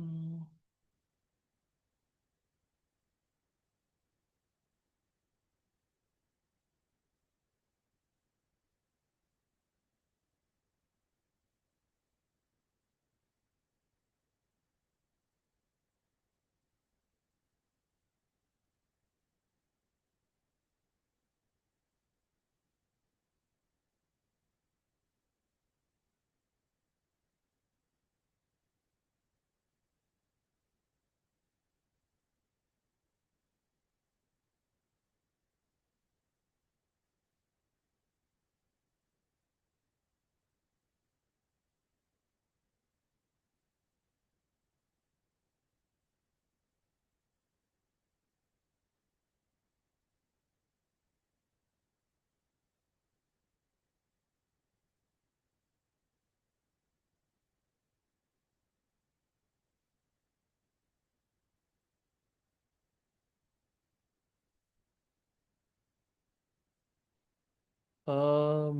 Hmm.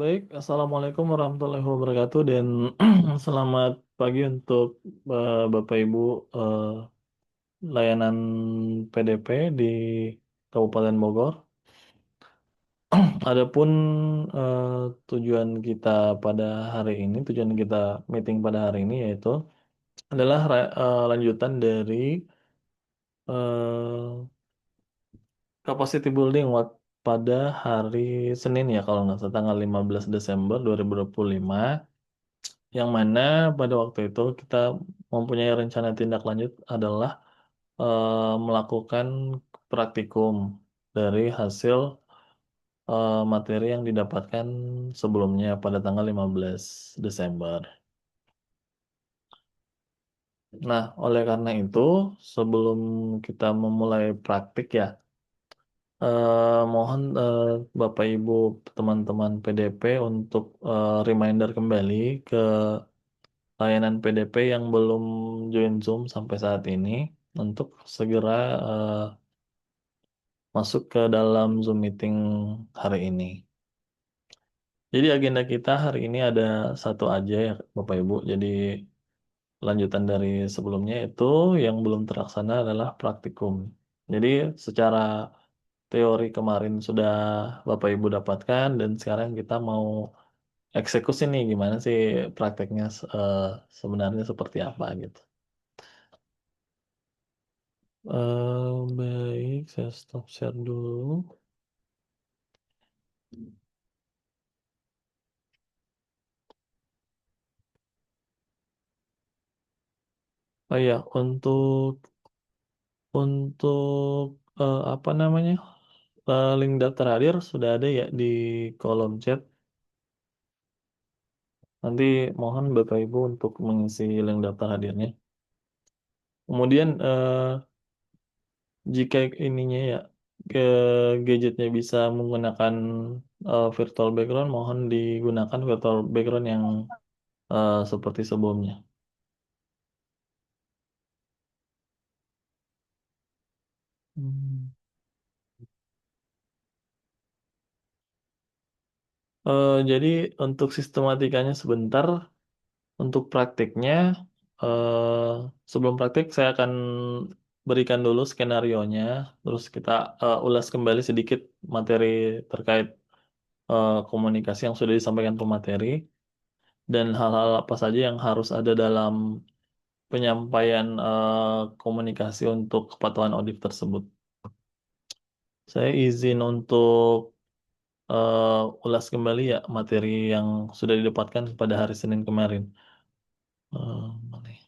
Baik, Assalamualaikum warahmatullahi wabarakatuh dan selamat pagi untuk Bapak Ibu eh, layanan PDP di Kabupaten Bogor. Adapun eh, tujuan kita pada hari ini, tujuan kita meeting pada hari ini yaitu adalah lanjutan dari eh, capacity building pada hari Senin ya kalau nggak salah tanggal 15 Desember 2025 yang mana pada waktu itu kita mempunyai rencana tindak lanjut adalah melakukan praktikum dari hasil materi yang didapatkan sebelumnya pada tanggal 15 Desember. Nah, oleh karena itu, sebelum kita memulai praktik ya, mohon Bapak Ibu teman-teman PDP untuk reminder kembali ke layanan PDP yang belum join Zoom sampai saat ini untuk segera eh, masuk ke dalam Zoom meeting hari ini. Jadi agenda kita hari ini ada satu aja ya Bapak Ibu. Jadi lanjutan dari sebelumnya itu yang belum terlaksana adalah praktikum. Jadi secara teori kemarin sudah Bapak Ibu dapatkan dan sekarang kita mau eksekusi nih gimana sih prakteknya sebenarnya seperti apa gitu. Baik, saya stop share dulu. Oh iya, untuk apa namanya link daftar hadir sudah ada ya di kolom chat. Nanti mohon Bapak Ibu untuk mengisi link daftar hadirnya. Kemudian jika ininya ya ke gadgetnya bisa menggunakan virtual background, mohon digunakan virtual background yang seperti sebelumnya. Hmm. Jadi untuk sistematikanya sebentar, untuk praktiknya eh, sebelum praktik saya akan berikan dulu skenarionya, terus kita ulas kembali sedikit materi terkait komunikasi yang sudah disampaikan pemateri dan hal-hal apa saja yang harus ada dalam penyampaian komunikasi untuk kepatuhan audit tersebut. Saya izin untuk ulas kembali ya materi yang sudah didapatkan pada hari Senin kemarin. Mana ya?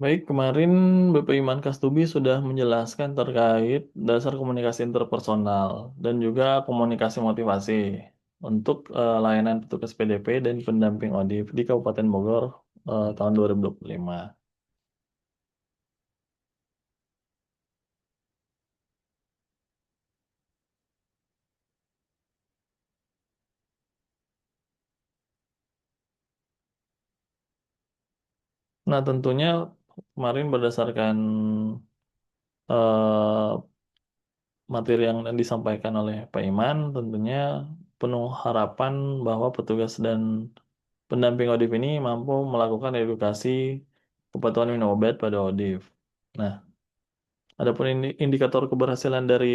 Baik, kemarin BP Iman Kastubi sudah menjelaskan terkait dasar komunikasi interpersonal dan juga komunikasi motivasi untuk layanan petugas PDP dan pendamping ODIF di Kabupaten Bogor tahun 2025. Nah, tentunya kemarin berdasarkan eh, materi yang disampaikan oleh Pak Iman, tentunya penuh harapan bahwa petugas dan pendamping ODIF ini mampu melakukan edukasi kepatuhan minum obat pada ODIF. Nah, adapun indikator keberhasilan dari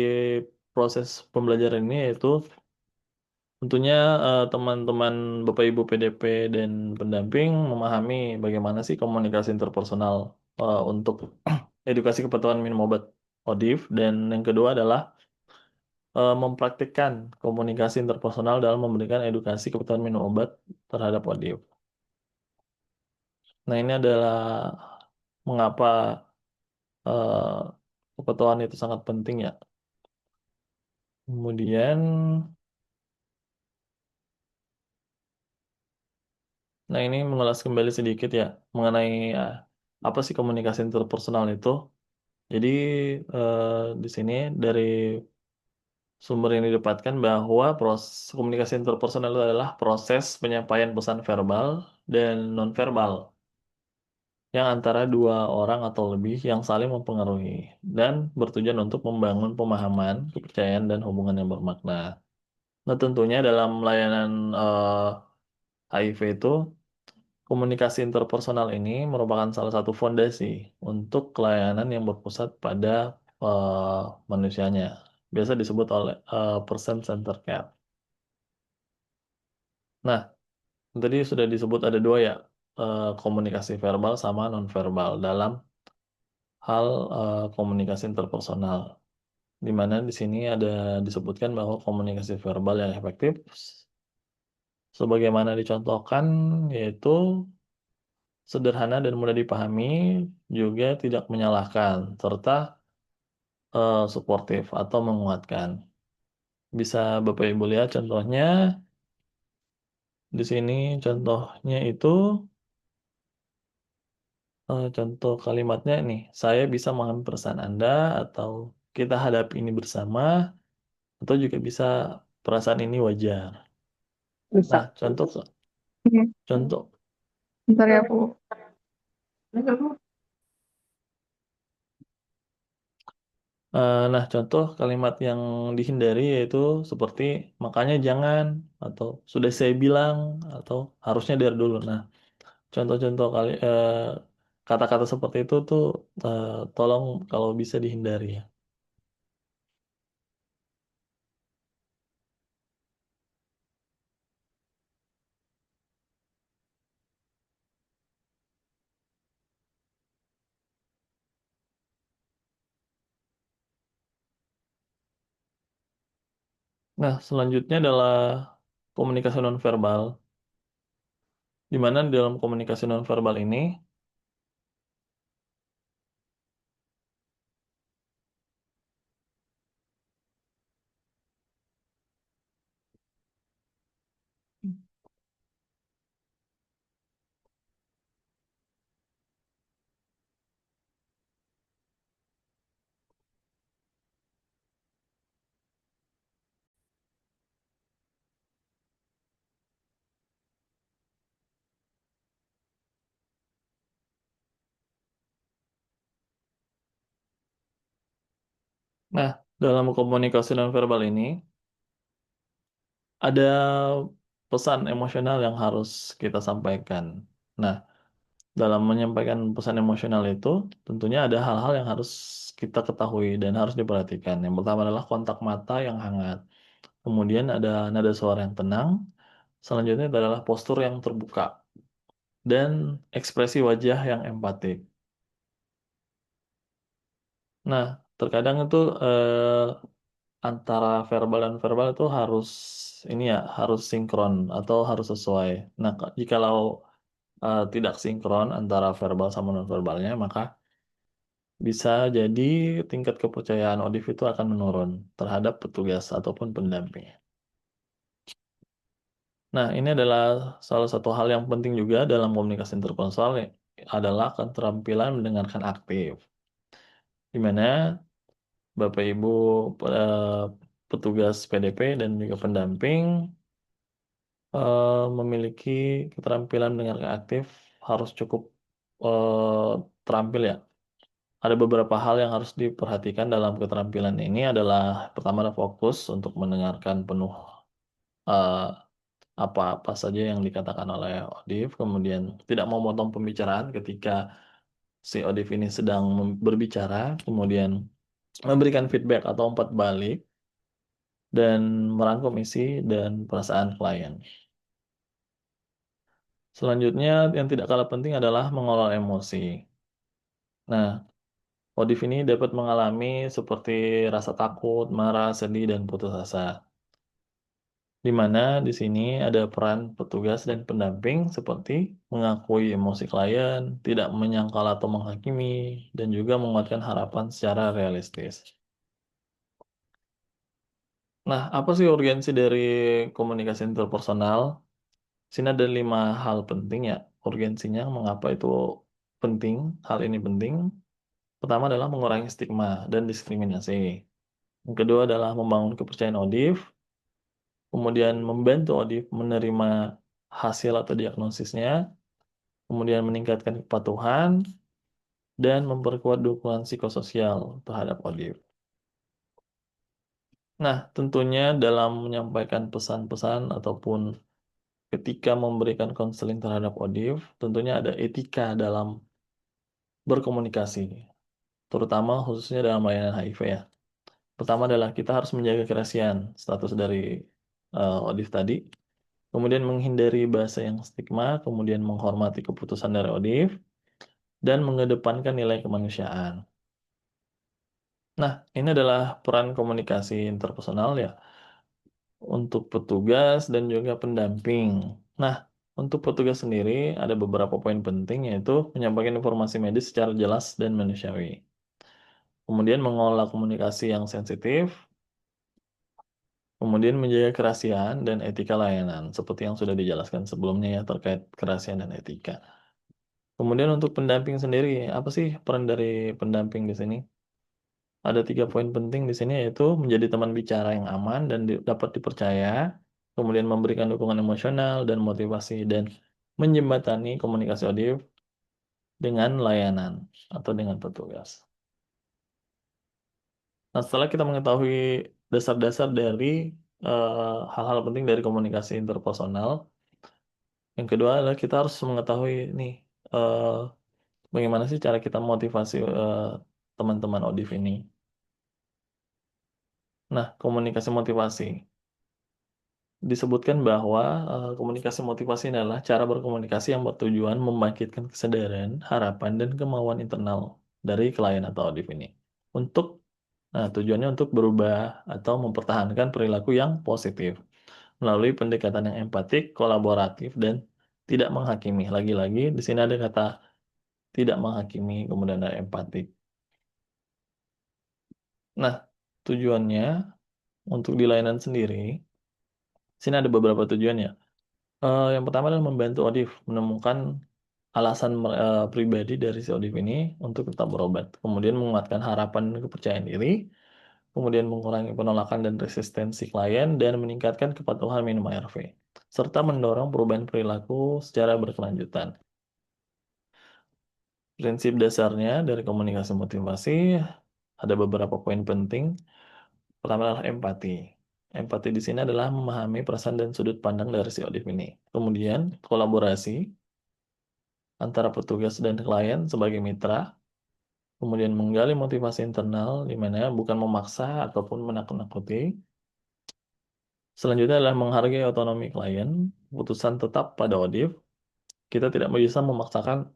proses pembelajaran ini yaitu tentunya teman-teman Bapak Ibu PDP dan pendamping memahami bagaimana sih komunikasi interpersonal untuk edukasi kepatuhan minum obat ODIF, dan yang kedua adalah mempraktikkan komunikasi interpersonal dalam memberikan edukasi kepatuhan minum obat terhadap ODIF. Nah, ini adalah mengapa eh, kepatuhan itu sangat penting ya. Kemudian, nah ini mengulas kembali sedikit ya mengenai apa sih komunikasi interpersonal itu. Jadi eh, di sini dari sumber yang didapatkan bahwa proses komunikasi interpersonal itu adalah proses penyampaian pesan verbal dan nonverbal yang antara dua orang atau lebih yang saling mempengaruhi dan bertujuan untuk membangun pemahaman, kepercayaan, dan hubungan yang bermakna. Nah, tentunya dalam layanan HIV itu, komunikasi interpersonal ini merupakan salah satu fondasi untuk layanan yang berpusat pada manusianya. Biasa disebut oleh person centered care. Nah, tadi sudah disebut ada dua ya, komunikasi verbal sama nonverbal dalam hal komunikasi interpersonal. Di mana di sini ada disebutkan bahwa komunikasi verbal yang efektif sebagaimana dicontohkan yaitu sederhana dan mudah dipahami, juga tidak menyalahkan, serta suportif atau menguatkan. Bisa Bapak Ibu lihat contohnya di sini, contohnya itu contoh kalimatnya nih, saya bisa memahami perasaan Anda, atau kita hadapi ini bersama, atau juga bisa perasaan ini wajar. Bisa. Nah, contoh Oke, contoh bentar ya, Bu. nah, contoh kalimat yang dihindari yaitu seperti makanya jangan, atau sudah saya bilang, atau harusnya dari dulu. Nah, contoh-contoh kata-kata seperti itu tuh eh, tolong kalau bisa dihindari ya. Nah, selanjutnya adalah komunikasi nonverbal, di mana di dalam komunikasi nonverbal ini nah, dalam komunikasi nonverbal ini ada pesan emosional yang harus kita sampaikan. Nah, dalam menyampaikan pesan emosional itu tentunya ada hal-hal yang harus kita ketahui dan harus diperhatikan. Yang pertama adalah kontak mata yang hangat. Kemudian ada nada suara yang tenang. Selanjutnya adalah postur yang terbuka dan ekspresi wajah yang empatik. Nah, terkadang itu antara verbal dan verbal itu harus ini ya, harus sinkron atau harus sesuai. Nah, jikalau tidak sinkron antara verbal sama nonverbalnya, maka bisa jadi tingkat kepercayaan ODIF itu akan menurun terhadap petugas ataupun pendamping. Nah, ini adalah salah satu hal yang penting juga dalam komunikasi interpersonal, adalah keterampilan mendengarkan aktif, di mana Bapak Ibu eh, petugas PDP dan juga pendamping memiliki keterampilan mendengarkan aktif harus cukup eh, terampil ya. Ada beberapa hal yang harus diperhatikan dalam keterampilan ini adalah pertama adalah fokus untuk mendengarkan penuh eh, apa-apa saja yang dikatakan oleh Odif, kemudian tidak memotong pembicaraan ketika si Odif ini sedang berbicara, kemudian memberikan feedback atau umpat balik, dan merangkum isi dan perasaan klien. Selanjutnya, yang tidak kalah penting adalah mengelola emosi. Nah, Odif ini dapat mengalami seperti rasa takut, marah, sedih, dan putus asa. Di mana di sini ada peran petugas dan pendamping seperti mengakui emosi klien, tidak menyangkal atau menghakimi, dan juga menguatkan harapan secara realistis. Nah, apa sih urgensi dari komunikasi interpersonal? Sini ada 5 hal penting ya, urgensinya, mengapa itu penting, hal ini penting. Pertama adalah mengurangi stigma dan diskriminasi. Yang kedua adalah membangun kepercayaan Odif, kemudian membantu Odif menerima hasil atau diagnosisnya, kemudian meningkatkan kepatuhan, dan memperkuat dukungan psikososial terhadap Odif. Nah, tentunya dalam menyampaikan pesan-pesan ataupun ketika memberikan konseling terhadap Odif, tentunya ada etika dalam berkomunikasi, terutama khususnya dalam layanan HIV ya. Pertama adalah kita harus menjaga kerahasiaan status dari Odif tadi, kemudian menghindari bahasa yang stigma, kemudian menghormati keputusan dari Odif, dan mengedepankan nilai kemanusiaan. Nah, ini adalah peran komunikasi interpersonal ya, untuk petugas dan juga pendamping. Nah, untuk petugas sendiri ada beberapa poin penting, yaitu menyampaikan informasi medis secara jelas dan manusiawi. Kemudian mengolah komunikasi yang sensitif, kemudian menjaga kerahasiaan dan etika layanan, seperti yang sudah dijelaskan sebelumnya ya terkait kerahasiaan dan etika. Kemudian untuk pendamping sendiri, apa sih peran dari pendamping di sini? Ada 3 poin penting di sini, yaitu menjadi teman bicara yang aman dan dapat dipercaya, kemudian memberikan dukungan emosional dan motivasi, dan menjembatani komunikasi audio dengan layanan atau dengan petugas. Nah, setelah kita mengetahui dasar-dasar dari hal-hal penting dari komunikasi interpersonal, yang kedua adalah kita harus mengetahui nih eh, bagaimana sih cara kita motivasi teman-teman Odif ini. Nah, komunikasi motivasi. Disebutkan bahwa komunikasi motivasi adalah cara berkomunikasi yang bertujuan membangkitkan kesadaran, harapan, dan kemauan internal dari klien atau audif ini. Untuk tujuannya untuk berubah atau mempertahankan perilaku yang positif melalui pendekatan yang empatik, kolaboratif, dan tidak menghakimi. Lagi-lagi di sini ada kata tidak menghakimi, kemudian ada empatik. Nah, tujuannya untuk di layanan sendiri, sini ada beberapa tujuan ya. Yang pertama adalah membantu Odif menemukan alasan pribadi dari si Odif ini untuk tetap berobat. Kemudian menguatkan harapan dan kepercayaan diri. Kemudian mengurangi penolakan dan resistensi klien dan meningkatkan kepatuhan minum ARV. Serta mendorong perubahan perilaku secara berkelanjutan. Prinsip dasarnya dari komunikasi motivasi ada beberapa poin penting. Pertama adalah empati. Empati di sini adalah memahami perasaan dan sudut pandang dari si Odif ini. Kemudian kolaborasi antara petugas dan klien sebagai mitra, kemudian menggali motivasi internal di mana bukan memaksa ataupun menakut-nakuti. Selanjutnya adalah menghargai otonomi klien, keputusan tetap pada Odif. Kita tidak bisa memaksakan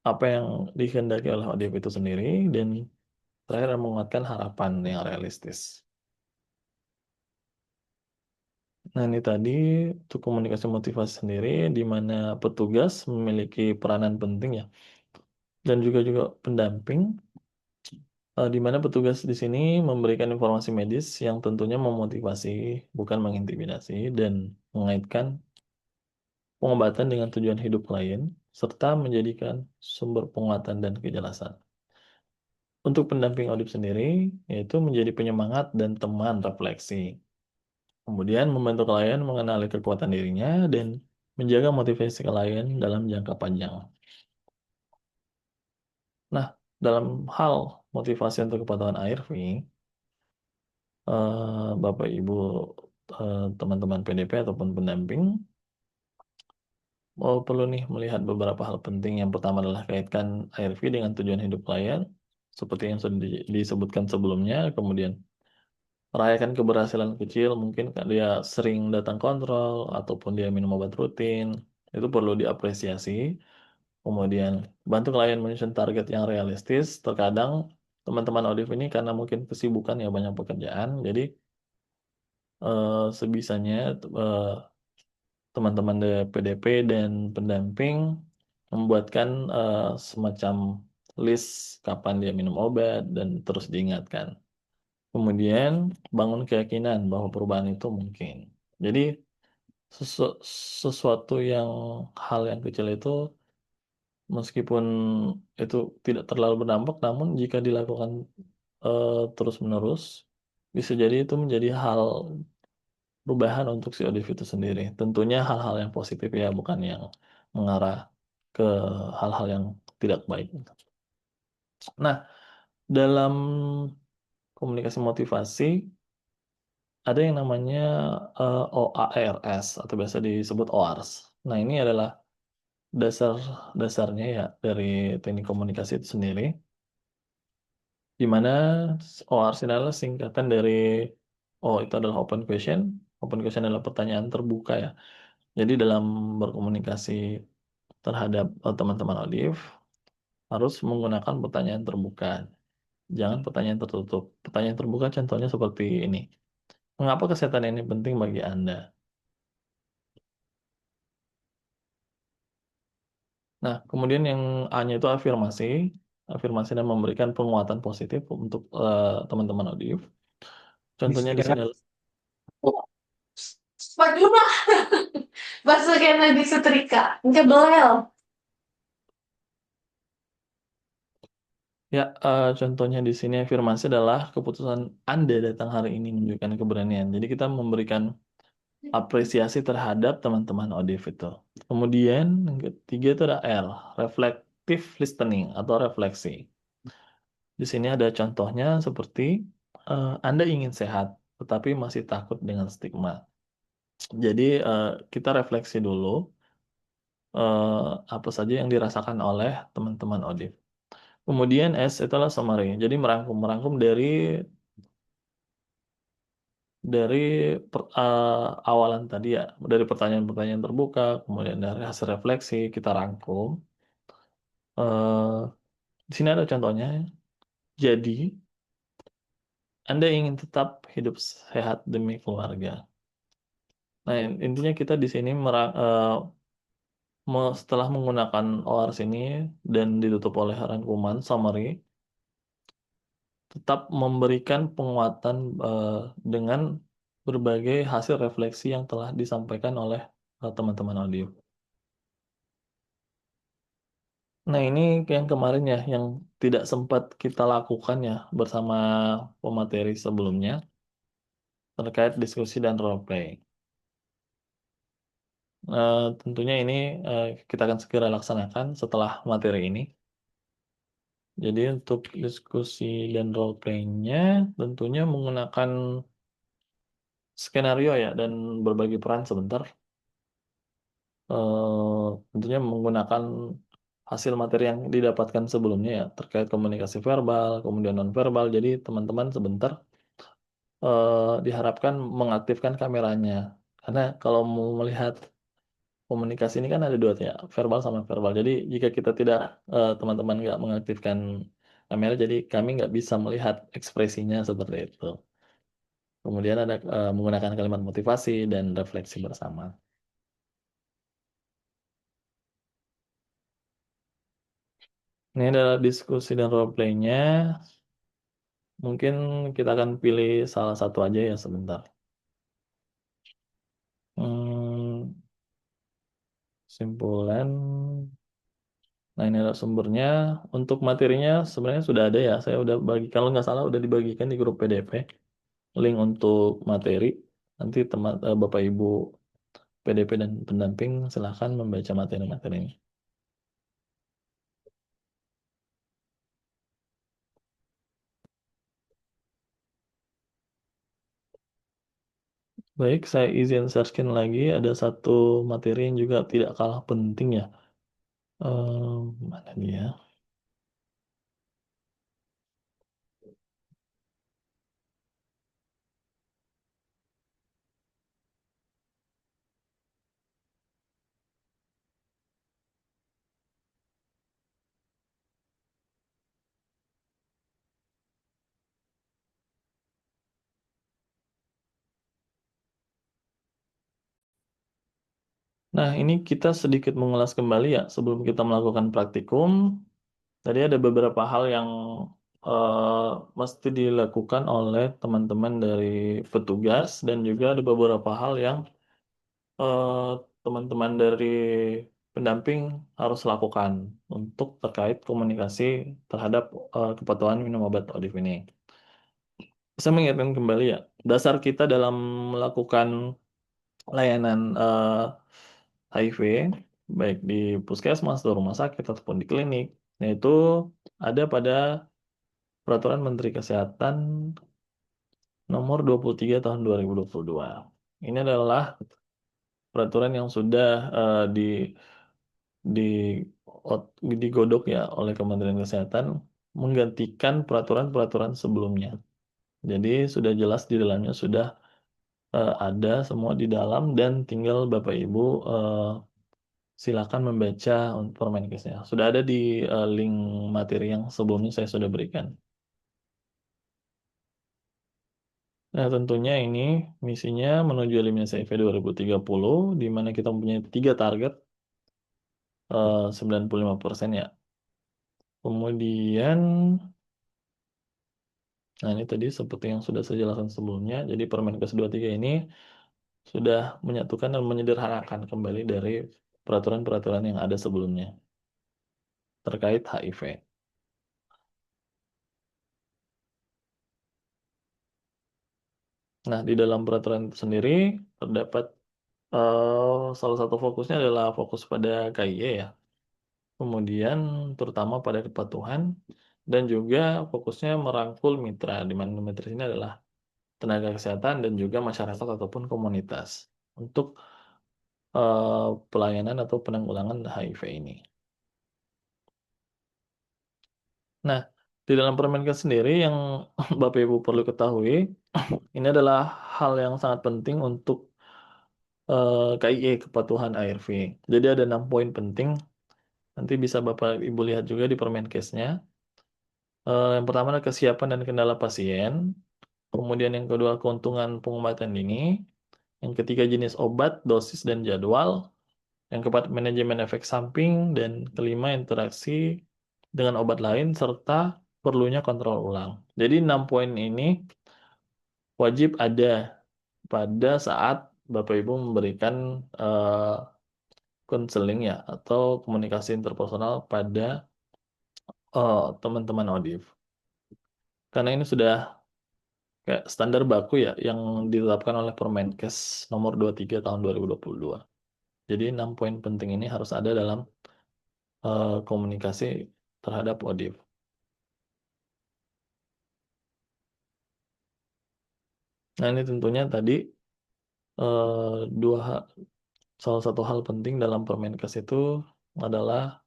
apa yang dikehendaki oleh Odif itu sendiri, dan terakhir adalah menguatkan harapan yang realistis. Nah, ini tadi untuk komunikasi motivasi sendiri, di mana petugas memiliki peranan penting ya, dan juga pendamping, di mana petugas di sini memberikan informasi medis yang tentunya memotivasi, bukan mengintimidasi, dan mengaitkan pengobatan dengan tujuan hidup klien, serta menjadikan sumber penguatan dan kejelasan. Untuk pendamping audit sendiri, yaitu menjadi penyemangat dan teman refleksi. Kemudian membantu klien mengenali kekuatan dirinya dan menjaga motivasi klien dalam jangka panjang. Nah, dalam hal motivasi untuk kepatuhan ARV, Bapak Ibu teman-teman PDP ataupun pendamping perlu nih melihat beberapa hal penting. Yang pertama adalah kaitkan ARV dengan tujuan hidup klien, seperti yang sudah disebutkan sebelumnya. Kemudian merayakan keberhasilan kecil, mungkin dia sering datang kontrol ataupun dia minum obat rutin, itu perlu diapresiasi. Kemudian bantu klien menyusun target yang realistis. Terkadang teman-teman audit ini karena mungkin kesibukan ya banyak pekerjaan, jadi sebisanya eh, teman-teman dari PDP dan pendamping membuatkan semacam list kapan dia minum obat dan terus diingatkan. Kemudian bangun keyakinan bahwa perubahan itu mungkin. Jadi sesuatu yang hal yang kecil itu meskipun itu tidak terlalu berdampak, namun jika dilakukan terus-menerus, bisa jadi itu menjadi hal perubahan untuk si Odif itu sendiri. Tentunya hal-hal yang positif ya, bukan yang mengarah ke hal-hal yang tidak baik. Nah, dalam komunikasi motivasi ada yang namanya OARS atau biasa disebut OARS. Nah, ini adalah dasar-dasarnya ya dari teknik komunikasi itu sendiri, di mana OARS ini adalah singkatan dari itu adalah open question. Open question adalah pertanyaan terbuka ya. Jadi dalam berkomunikasi terhadap teman-teman Olive harus menggunakan pertanyaan terbuka. Jangan pertanyaan tertutup. Pertanyaan terbuka contohnya seperti ini. Mengapa kesehatan ini penting bagi Anda? Nah, kemudian yang A-nya itu afirmasi. Afirmasi dan memberikan penguatan positif untuk teman-teman Olive. Contohnya di sini adalah Spaguna. Bahasa kayak di setrika. Enggak belel. ya, contohnya di sini afirmasi adalah keputusan Anda datang hari ini menunjukkan keberanian. Jadi kita memberikan apresiasi terhadap teman-teman ODIF itu. Kemudian yang ketiga itu ada R, reflective listening atau refleksi. Di sini ada contohnya seperti Anda ingin sehat, tetapi masih takut dengan stigma. Jadi kita refleksi dulu apa saja yang dirasakan oleh teman-teman ODIF. Kemudian S itu adalah summary. Jadi merangkum dari awalan tadi ya, dari pertanyaan-pertanyaan terbuka, kemudian dari hasil refleksi kita rangkum. eh di sini ada contohnya. Jadi, Anda ingin tetap hidup sehat demi keluarga. Nah, intinya kita di sini setelah menggunakan ORS ini dan ditutup oleh rangkuman summary, tetap memberikan penguatan dengan berbagai hasil refleksi yang telah disampaikan oleh teman-teman audio. Nah, ini yang kemarin ya, yang tidak sempat kita lakukan ya bersama pemateri sebelumnya terkait diskusi dan role play. Tentunya ini kita akan segera laksanakan setelah materi ini. Jadi untuk diskusi dan role play-nya tentunya menggunakan skenario ya dan berbagi peran sebentar. Tentunya menggunakan hasil materi yang didapatkan sebelumnya ya terkait komunikasi verbal, kemudian nonverbal. Jadi teman-teman sebentar diharapkan mengaktifkan kameranya. Karena kalau mau melihat komunikasi ini kan ada dua ya, verbal sama verbal. Jadi jika kita tidak, teman-teman nggak mengaktifkan kamera, jadi kami nggak bisa melihat ekspresinya seperti itu. Kemudian ada menggunakan kalimat motivasi dan refleksi bersama. Ini adalah diskusi dan role play-nya. Mungkin kita akan pilih salah satu aja ya sebentar. Hmm, Simpulan. Nah, ini adalah sumbernya. Untuk materinya sebenarnya sudah ada ya. Saya udah bagi, kalau nggak salah udah dibagikan di grup PDF. Link untuk materi. Nanti Bapak Ibu PDP dan pendamping silahkan membaca materi-materinya. Baik, saya izin searching lagi. Ada satu materi yang juga tidak kalah penting ya. Mana dia? Nah, ini kita sedikit mengulas kembali ya sebelum kita melakukan praktikum. Tadi ada beberapa hal yang mesti dilakukan oleh teman-teman dari petugas dan juga ada beberapa hal yang eh, teman-teman dari pendamping harus lakukan untuk terkait komunikasi terhadap kepatuhan minum obat ODIF ini. Saya mengingatkan kembali ya, dasar kita dalam melakukan layanan HIV, baik di puskesmas, atau rumah sakit, ataupun di klinik, yaitu ada pada Peraturan Menteri Kesehatan Nomor 23 Tahun 2022. Ini adalah peraturan yang sudah di di digodok ya oleh Kementerian Kesehatan menggantikan peraturan-peraturan sebelumnya. Jadi sudah jelas di dalamnya sudah ada semua di dalam dan tinggal Bapak Ibu silakan membaca Permenkesnya. Sudah ada di link materi yang sebelumnya saya sudah berikan. Nah, tentunya ini misinya menuju eliminasi HIV 2030, di mana kita mempunyai 3 target, 95% ya. Kemudian, nah ini tadi seperti yang sudah saya jelaskan sebelumnya, jadi Permenkes 23 ini sudah menyatukan dan menyederhanakan kembali dari peraturan-peraturan yang ada sebelumnya terkait HIV. Nah, di dalam peraturan itu sendiri terdapat salah satu fokusnya adalah fokus pada KIE ya. Kemudian terutama pada kepatuhan dan juga fokusnya merangkul mitra, di mana mitra ini adalah tenaga kesehatan dan juga masyarakat ataupun komunitas untuk pelayanan atau penanggulangan HIV ini. Nah, di dalam Permenkes sendiri yang Bapak Ibu perlu ketahui, ini adalah hal yang sangat penting untuk KIE, kepatuhan ARV. Jadi ada 6 poin penting, nanti bisa Bapak Ibu lihat juga di Permenkesnya. Yang pertama adalah kesiapan dan kendala pasien. Kemudian yang kedua, keuntungan pengobatan dini. Yang ketiga, jenis obat, dosis, dan jadwal. Yang keempat, manajemen efek samping. Dan kelima, interaksi dengan obat lain, serta perlunya kontrol ulang. Jadi 6 poin ini wajib ada pada saat Bapak Ibu memberikan konseling ya, atau komunikasi interpersonal pada teman-teman ODIF. Karena ini sudah kayak standar baku ya yang ditetapkan oleh Permenkes nomor 23 tahun 2022. Jadi 6 poin penting ini harus ada dalam komunikasi terhadap ODIF. Nah ini tentunya tadi eh, salah satu hal penting dalam Permenkes itu adalah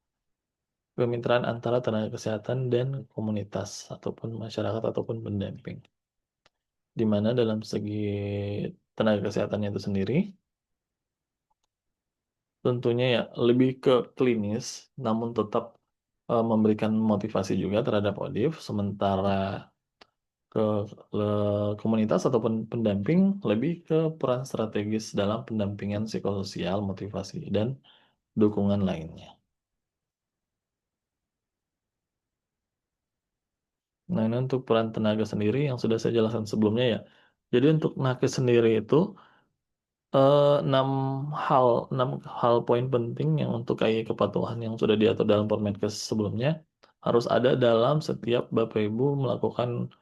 kemitraan antara tenaga kesehatan dan komunitas ataupun masyarakat ataupun pendamping. Di mana dalam segi tenaga kesehatannya itu sendiri tentunya ya lebih ke klinis, namun tetap memberikan motivasi juga terhadap ODIF, sementara ke komunitas ataupun pendamping lebih ke peran strategis dalam pendampingan psikososial, motivasi, dan dukungan lainnya. Nah, ini untuk peran tenaga sendiri yang sudah saya jelaskan sebelumnya ya. Jadi untuk nakes sendiri itu 6 hal poin penting yang untuk KI kepatuhan yang sudah diatur dalam Permenkes sebelumnya harus ada dalam setiap Bapak Ibu melakukan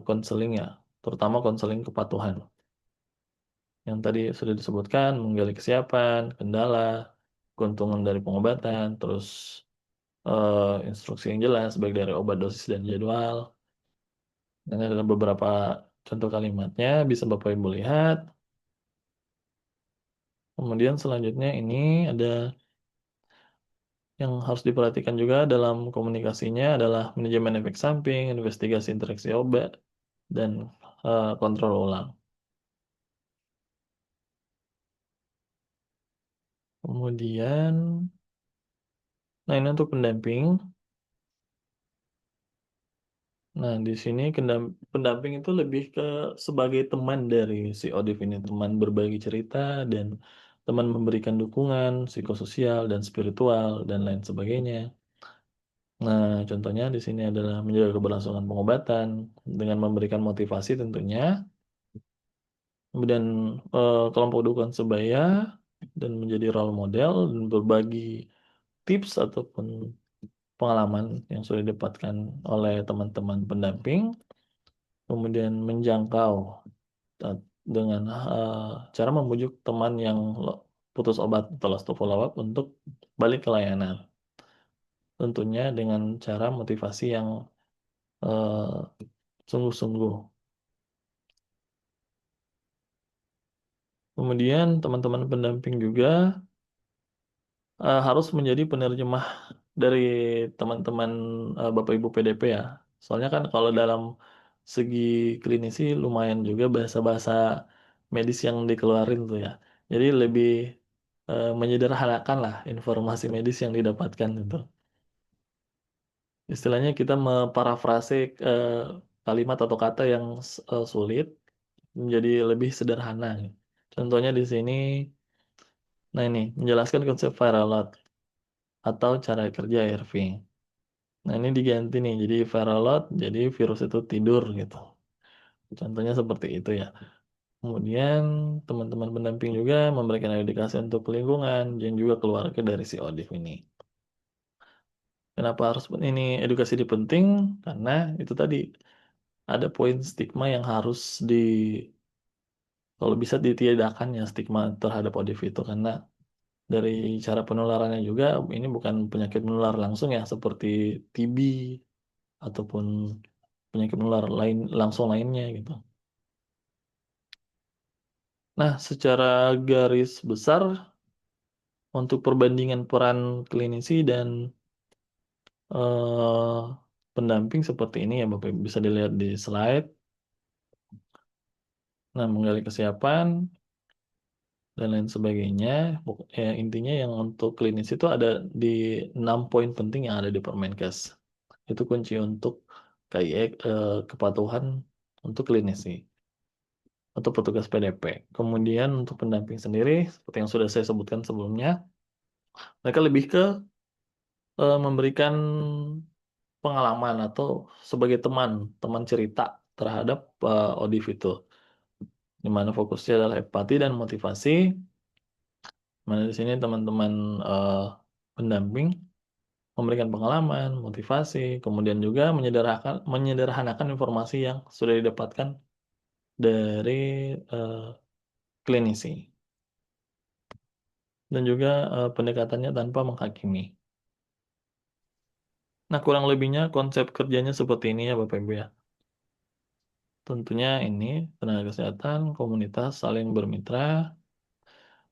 konseling ya, terutama konseling kepatuhan. Yang tadi sudah disebutkan, menggali kesiapan, kendala, keuntungan dari pengobatan, terus instruksi yang jelas, baik dari obat, dosis, dan jadwal. Dan ada beberapa Contoh kalimatnya bisa Bapak Ibu lihat. Kemudian selanjutnya ini ada yang harus diperhatikan juga dalam komunikasinya adalah manajemen efek samping, investigasi interaksi obat, dan kontrol ulang. Kemudian, nah ini untuk pendamping. Nah, di sini pendamping itu lebih ke sebagai teman dari si Odif ini, teman berbagi cerita dan teman memberikan dukungan psikososial dan spiritual dan lain sebagainya. Nah, contohnya di sini adalah menjaga keberlangsungan pengobatan dengan memberikan motivasi tentunya, kemudian kelompok dukungan sebaya dan menjadi role model dan berbagi tips ataupun pengalaman yang sudah didapatkan oleh teman-teman pendamping, kemudian menjangkau dengan cara membujuk teman yang putus obat atau lost to follow up untuk balik ke layanan. Tentunya dengan cara motivasi yang eh, sungguh-sungguh. Kemudian teman-teman pendamping juga harus menjadi penerjemah dari teman-teman Bapak Ibu PDP ya. Soalnya kan kalau dalam segi klinisi lumayan juga bahasa-bahasa medis yang dikeluarin tuh ya. Jadi lebih menyederhanakan lah informasi medis yang didapatkan itu. Istilahnya kita memparafrase kalimat atau kata yang sulit menjadi lebih sederhana. Contohnya di sini, nah ini menjelaskan konsep viral load atau cara kerja ARV. Nah, ini diganti nih, jadi viral load, jadi virus itu tidur gitu. Contohnya seperti itu ya. Kemudian teman-teman pendamping juga memberikan edukasi untuk lingkungan dan juga keluarga dari si ODIF ini. Kenapa harus ini edukasi ini penting? Karena itu tadi ada poin stigma yang harus kalau bisa ditiadakan ya stigma terhadap ODIF itu karena dari cara penularannya juga ini bukan penyakit menular langsung ya seperti TB ataupun penyakit menular lain langsung lainnya gitu. Nah, secara garis besar untuk perbandingan peran klinisi dan eh, pendamping seperti ini ya Bapak Ibu bisa dilihat di slide. Nah, menggali kesiapan dan lain sebagainya. Intinya yang untuk klinis itu ada di 6 poin penting yang ada di Permenkes. Itu kunci untuk KIE kepatuhan untuk klinisi atau petugas PDP. Kemudian untuk pendamping sendiri, seperti yang sudah saya sebutkan sebelumnya, mereka lebih ke memberikan pengalaman atau sebagai teman, teman cerita terhadap ODIF itu. Di mana fokusnya adalah empati dan motivasi. Mana di sini teman-teman eh, pendamping memberikan pengalaman, motivasi, kemudian juga menyederhanakan informasi yang sudah didapatkan dari eh, klinisi dan juga pendekatannya tanpa menghakimi. Nah, kurang lebihnya konsep kerjanya seperti ini ya Bapak Ibu ya. Tentunya ini tenaga kesehatan, komunitas saling bermitra,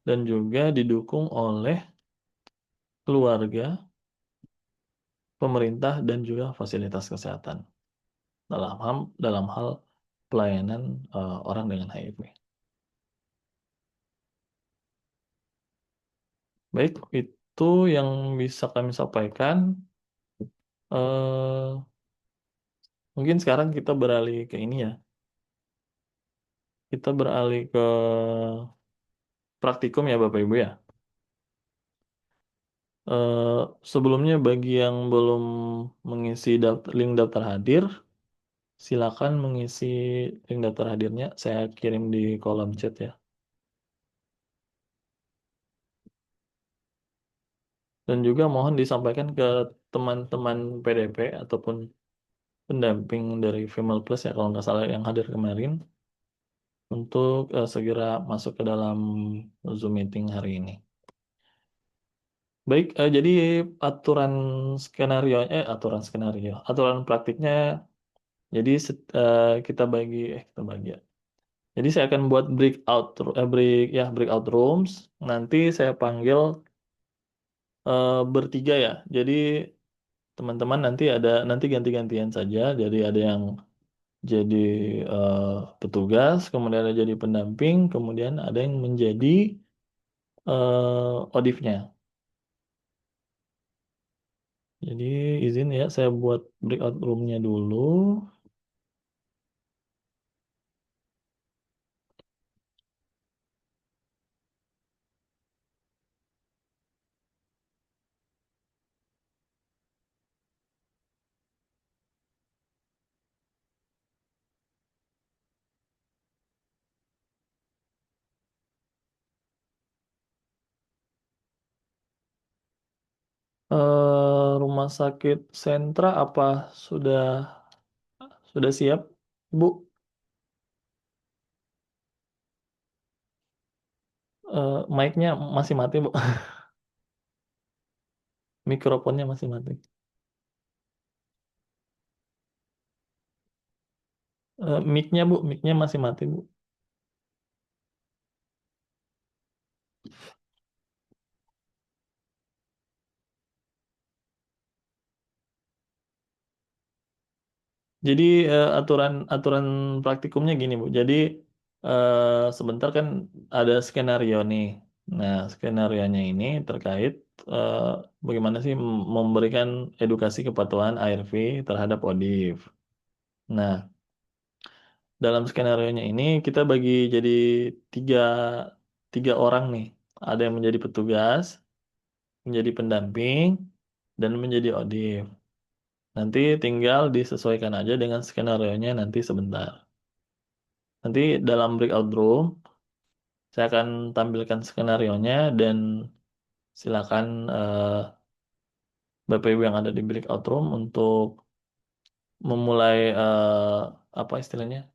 dan juga didukung oleh keluarga, pemerintah, dan juga fasilitas kesehatan dalam hal pelayanan orang dengan HIV. Baik, itu yang bisa kami sampaikan. Eh, Mungkin sekarang kita beralih ke ini ya. Kita beralih ke praktikum ya Bapak Ibu ya. Eh, Sebelumnya bagi yang belum mengisi link daftar hadir, silakan mengisi link daftar hadirnya. Saya kirim di kolom chat ya. Dan juga mohon disampaikan ke teman-teman PDP ataupun pendamping dari Female Plus ya kalau nggak salah yang hadir kemarin untuk segera masuk ke dalam Zoom meeting hari ini. Baik, jadi aturan skenario, aturan praktiknya Jadi kita bagi ya. Jadi saya akan buat breakout rooms. Nanti saya panggil bertiga ya. Jadi teman-teman nanti ganti-gantian saja. Jadi ada yang jadi eh, petugas, kemudian ada jadi pendamping, kemudian ada yang menjadi odifnya. Jadi izin ya, saya buat breakout roomnya dulu. Rumah sakit sentra apa sudah sudah siap, Bu? Mic-nya masih mati, Bu. Mikrofonnya masih mati. Mic-nya, Bu, mic-nya masih mati, Bu. Jadi aturan aturan praktikumnya gini, Bu. Jadi sebentar kan ada skenario nih. Nah, skenarionya ini terkait eh, bagaimana sih memberikan edukasi kepatuhan ARV terhadap ODIF. Nah, dalam skenario-nya ini kita bagi jadi tiga, tiga orang nih. Ada yang menjadi petugas, menjadi pendamping, dan menjadi ODIF. Nanti tinggal disesuaikan aja dengan skenario-nya nanti sebentar. Nanti dalam breakout room, saya akan tampilkan skenario-nya dan silakan Bapak Ibu yang ada di breakout room untuk memulai apa istilahnya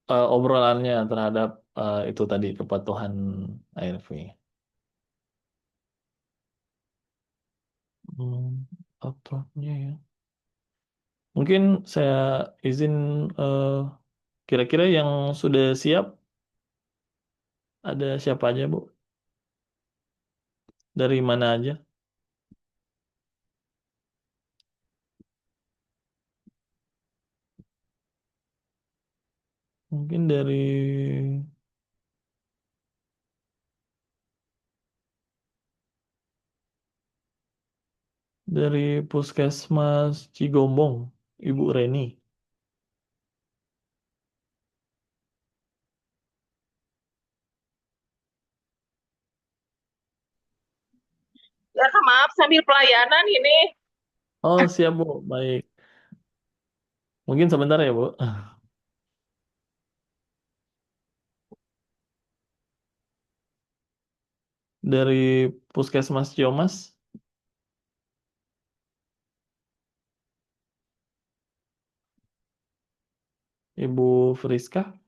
obrolannya terhadap itu tadi kepatuhan ARV. Outlook-nya ya. Mungkin saya izin eh, kira-kira yang sudah siap ada siapa aja Bu? Dari mana aja? Mungkin dari Puskesmas Cigombong, Ibu Reni. Ya, maaf sambil pelayanan ini. Oh, siap Bu. Baik. Mungkin sebentar ya Bu. Dari Puskesmas Ciomas, Ibu Friska.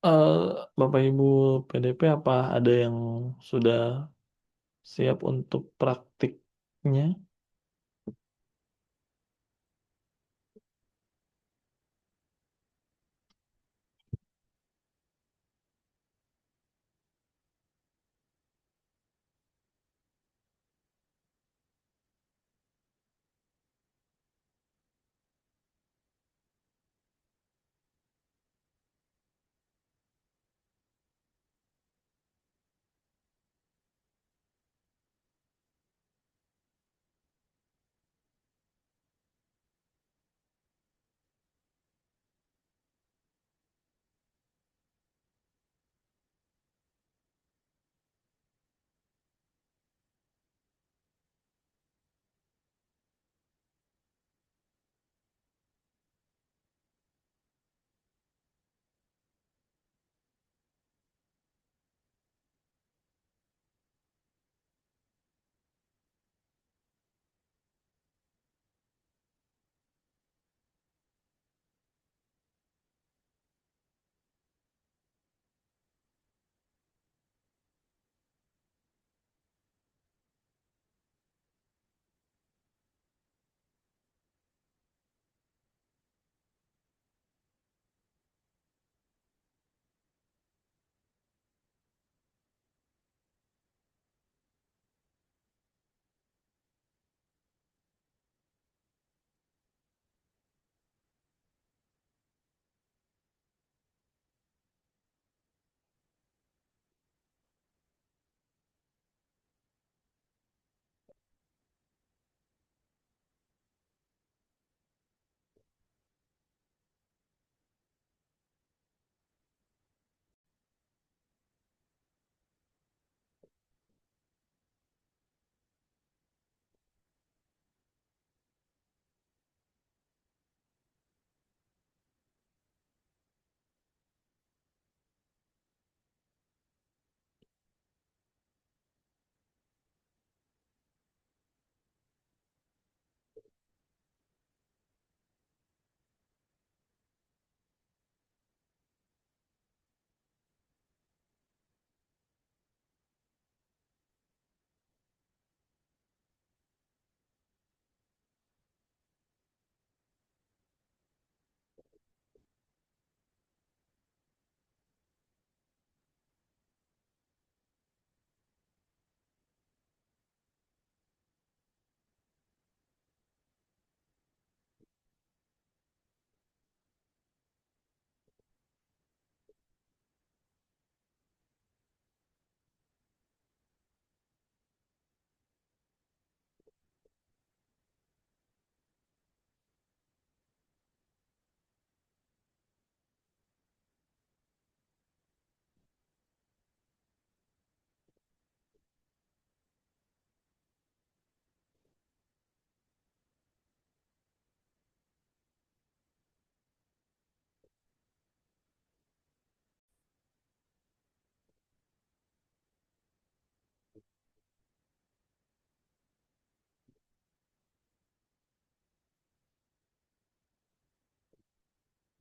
Eh, Bapak Ibu PDP apa ada yang sudah siap untuk praktiknya?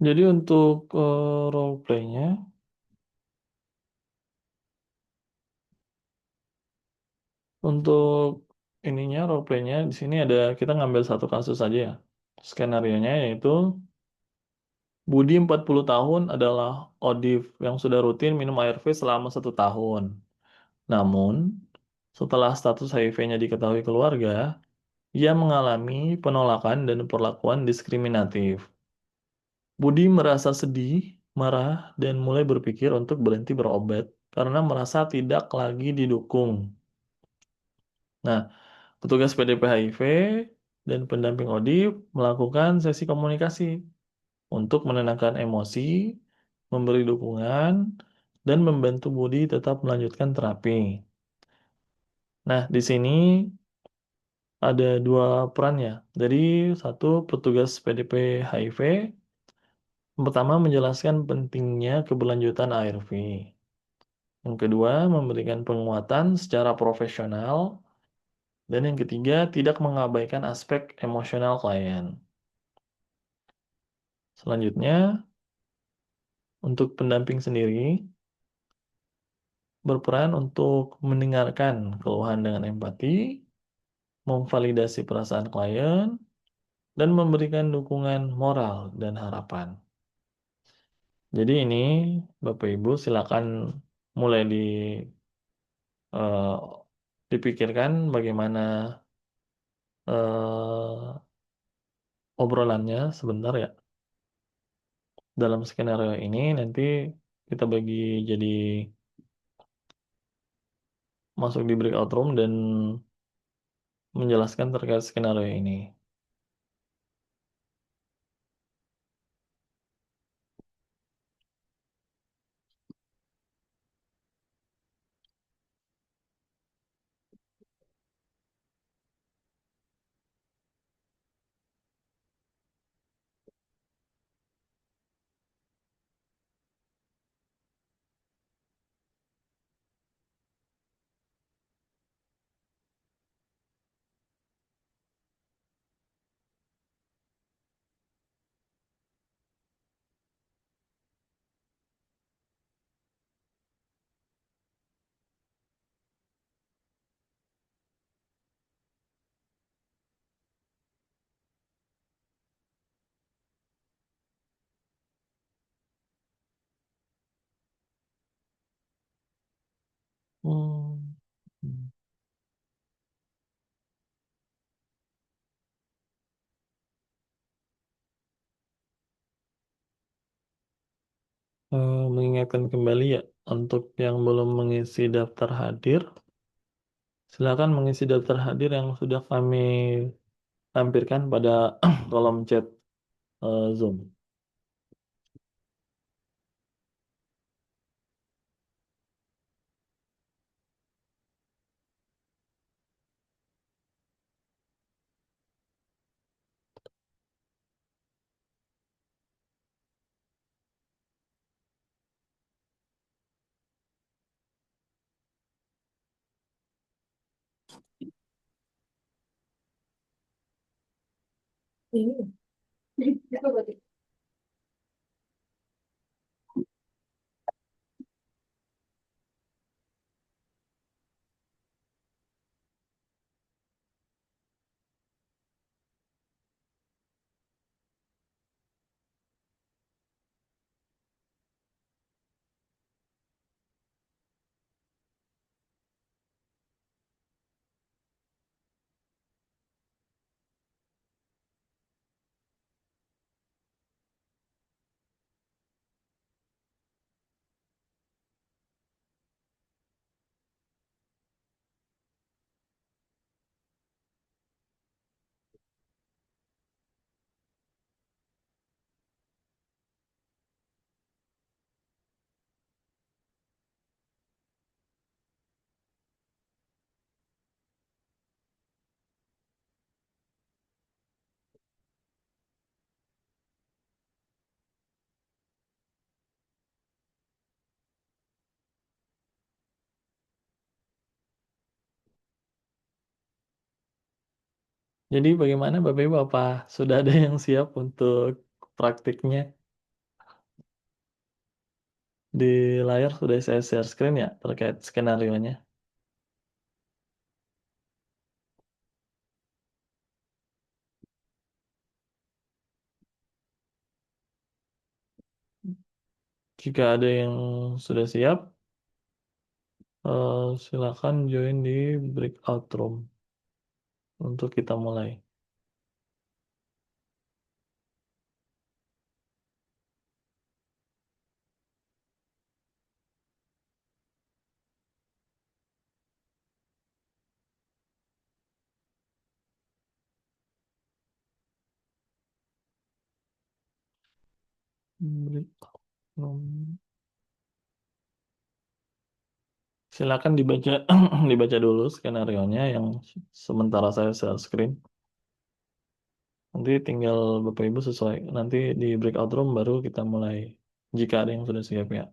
Jadi untuk role play-nya, untuk ininya role play-nya di sini ada kita ngambil satu kasus aja ya. Skenario-nya yaitu Budi 40 tahun adalah ODIF yang sudah rutin minum ARV selama 1 tahun. Namun, setelah status HIV-nya diketahui keluarga, ia mengalami penolakan dan perlakuan diskriminatif. Budi merasa sedih, marah, dan mulai berpikir untuk berhenti berobat karena merasa tidak lagi didukung. Nah, petugas PDP HIV dan pendamping ODIF melakukan sesi komunikasi untuk menenangkan emosi, memberi dukungan, dan membantu Budi tetap melanjutkan terapi. Nah, di sini ada dua peran ya. Jadi, satu petugas PDP HIV, yang pertama menjelaskan pentingnya keberlanjutan ARV. Yang kedua, memberikan penguatan secara profesional. Dan yang ketiga, tidak mengabaikan aspek emosional klien. Selanjutnya, untuk pendamping sendiri, berperan untuk mendengarkan keluhan dengan empati, memvalidasi perasaan klien, dan memberikan dukungan moral dan harapan. Jadi ini, Bapak Ibu, silakan mulai eh, dipikirkan bagaimana eh, obrolannya sebentar ya. Dalam skenario ini nanti kita bagi jadi masuk di breakout room dan menjelaskan terkait skenario ini. Hmm. Mengingatkan kembali ya, untuk yang belum mengisi daftar hadir, silakan mengisi daftar hadir yang sudah kami tampilkan pada kolom chat Zoom. Ini. Itu berarti. Jadi bagaimana Bapak Ibu, apa sudah ada yang siap untuk praktiknya? Di layar sudah saya share screen ya terkait skenario-nya. Jika ada yang sudah siap, silakan join di breakout room untuk kita mulai. Breakout room. Silakan dibaca dibaca dulu skenario-nya yang sementara saya share screen. Nanti tinggal Bapak Ibu sesuai. Nanti di breakout room baru kita mulai. Jika ada yang sudah siap ya.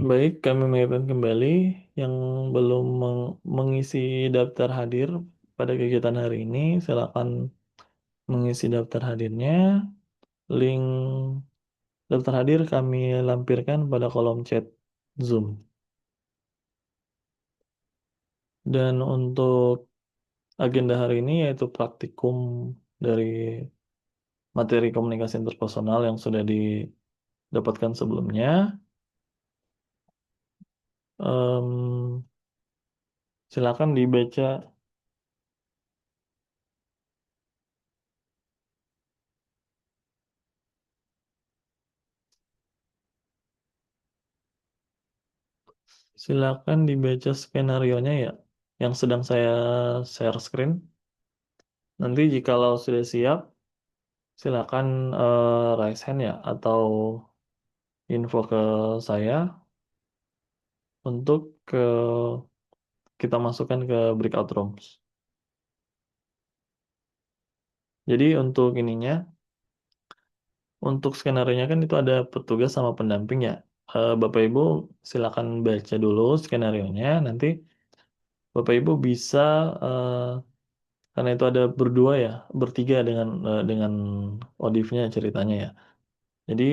Baik, kami mengingatkan kembali yang belum mengisi daftar hadir pada kegiatan hari ini, silakan mengisi daftar hadirnya. Link daftar hadir kami lampirkan pada kolom chat Zoom. Dan untuk agenda hari ini yaitu praktikum dari materi komunikasi interpersonal yang sudah didapatkan sebelumnya. Em, Silakan dibaca, silakan dibaca skenarionya ya, yang sedang saya share screen. Nanti jikalau sudah siap, silakan raise hand ya atau info ke saya untuk kita masukkan ke breakout rooms. Jadi untuk ininya, untuk skenario-nya kan itu ada petugas sama pendamping ya. Bapak Ibu silakan baca dulu skenario-nya. Nanti Bapak Ibu bisa eh, karena itu ada berdua ya, bertiga dengan Odifnya ceritanya ya. Jadi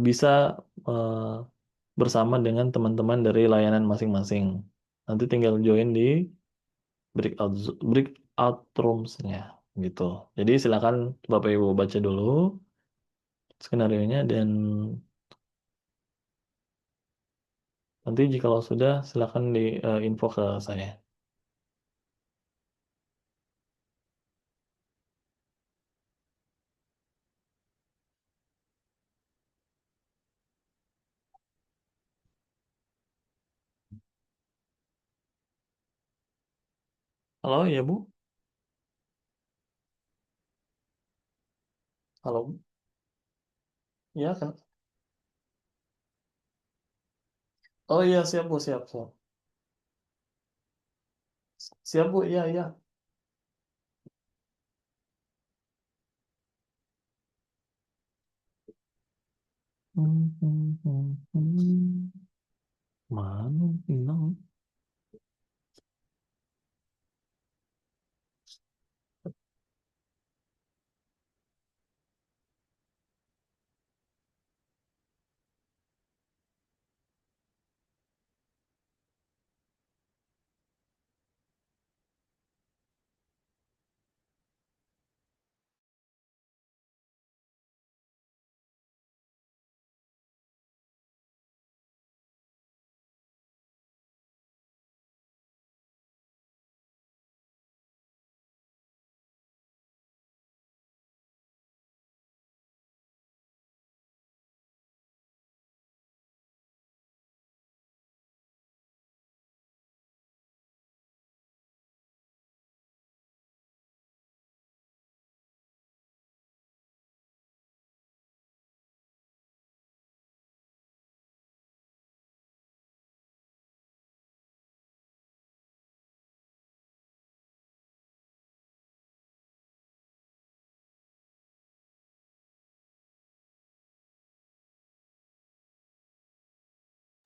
bisa eh, bersama dengan teman-teman dari layanan masing-masing. Nanti tinggal join di breakout rooms-nya gitu. Jadi silakan Bapak Ibu baca dulu skenario-nya dan nanti jikalau sudah silakan di info ke saya. Halo ya Bu? Halo Bu? Ya kan? Oh iya siap Bu, siap siap. Siap Bu, iya iya. Hmm, hmm, hmm, hmm. Mana hilang?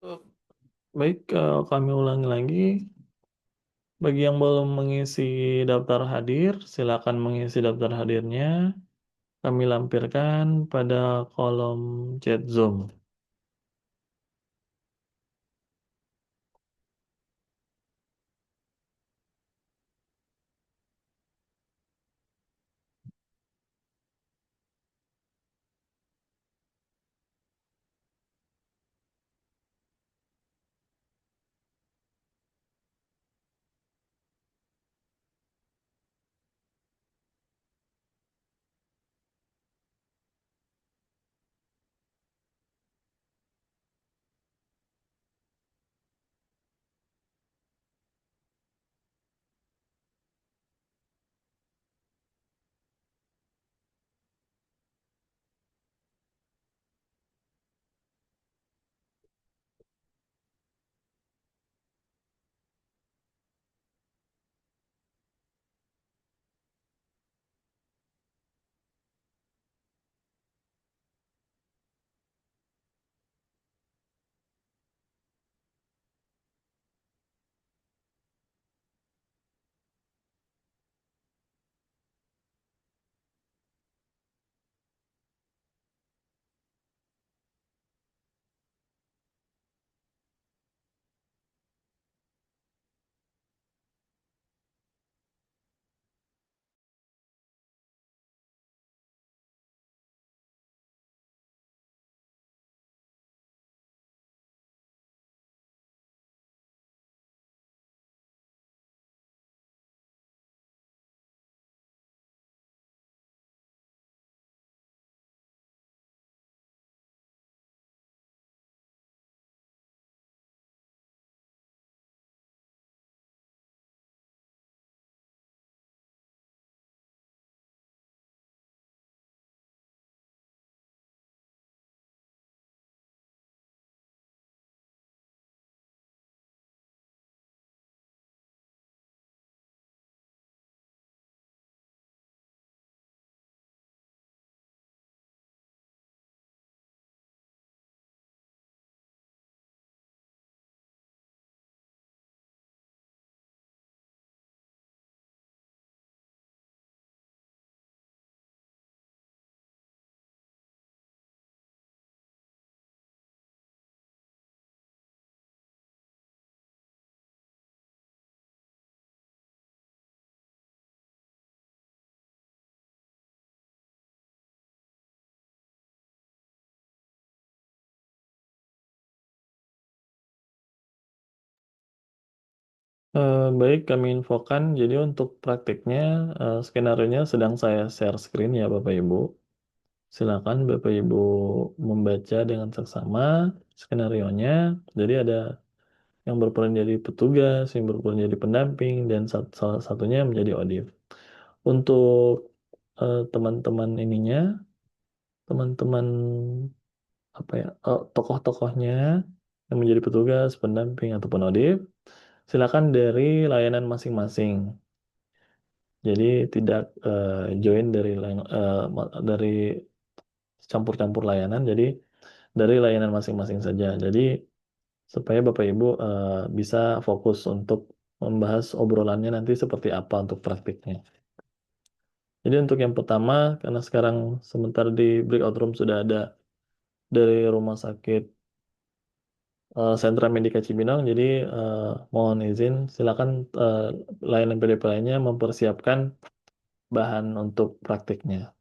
Eh, Baik, kami ulangi lagi. Bagi yang belum mengisi daftar hadir, silakan mengisi daftar hadirnya. Kami lampirkan pada kolom chat Zoom. Baik, kami infokan. Jadi untuk praktiknya, skenario-nya sedang saya share screen ya Bapak Ibu. Silakan Bapak Ibu membaca dengan seksama skenario-nya. Jadi ada yang berperan jadi petugas, yang berperan jadi pendamping, dan salah satunya menjadi ODIF. Untuk teman-teman ininya, teman-teman apa ya, tokoh-tokohnya yang menjadi petugas, pendamping ataupun ODIF, silakan dari layanan masing-masing. Jadi tidak join dari campur-campur layanan, jadi dari layanan masing-masing saja. Jadi supaya Bapak Ibu bisa fokus untuk membahas obrolannya nanti seperti apa untuk praktiknya. Jadi untuk yang pertama, karena sekarang sebentar di breakout room sudah ada dari Rumah Sakit Sentra Medika Cibinong, jadi mohon izin, silakan layanan PDP lainnya mempersiapkan bahan untuk praktiknya.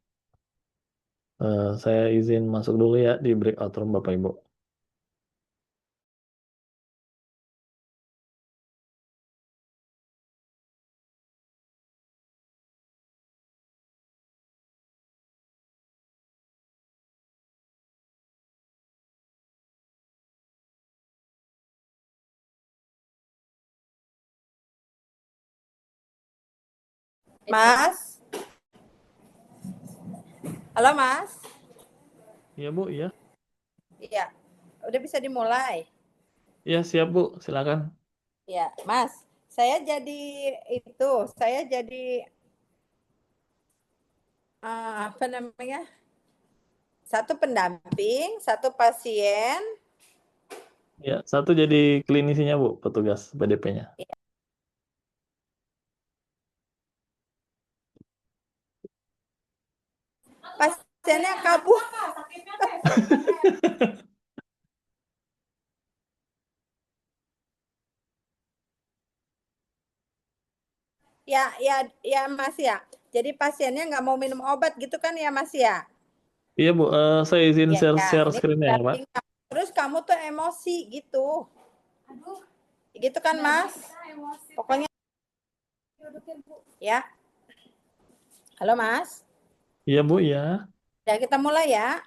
Saya izin masuk dulu ya di breakout room Bapak Ibu. Mas, halo Mas. Iya Bu, iya. Iya, udah bisa dimulai. Iya siap Bu, silakan. Ya, Mas. Saya jadi apa namanya? Satu pendamping, satu pasien. Ya, satu jadi klinisinya Bu, petugas PDP-nya. Pasiennya kabur. Ya Mas ya. Jadi pasiennya nggak mau minum obat gitu kan ya Mas ya? Iya Bu, saya izin Ya, share ini screen-nya ya Pak. pendamping. Terus kamu tuh emosi gitu. Gitu kan Mas? Pokoknya ya. Halo Mas. Iya Bu, ya. Ya kita mulai ya.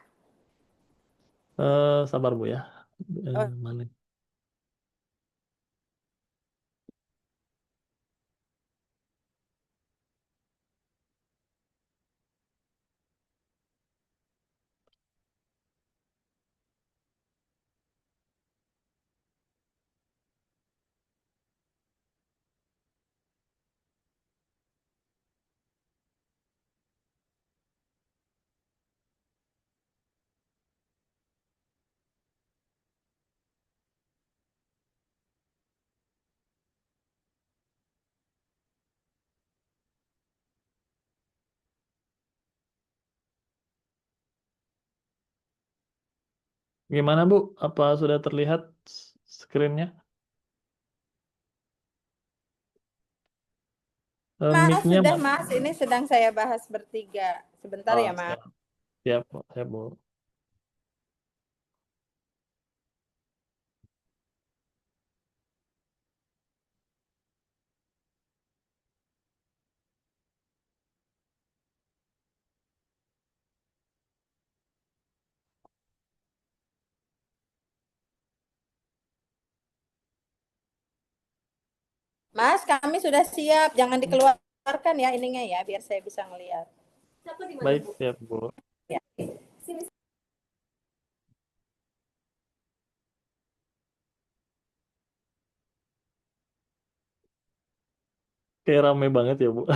Sabar Bu ya. Oh, Mana? Gimana Bu? Apa sudah terlihat screen-nya? Mas, Mic-nya sudah mana? Mas, ini sedang saya bahas bertiga. Sebentar Oh, ya Mas. siap. Siap, Bu. Siap, Bu. Mas, kami sudah siap. Jangan dikeluarkan ya ininya ya, biar saya bisa ngelihat. Baik, siap, Bu. Ya. Kayak rame banget ya, Bu.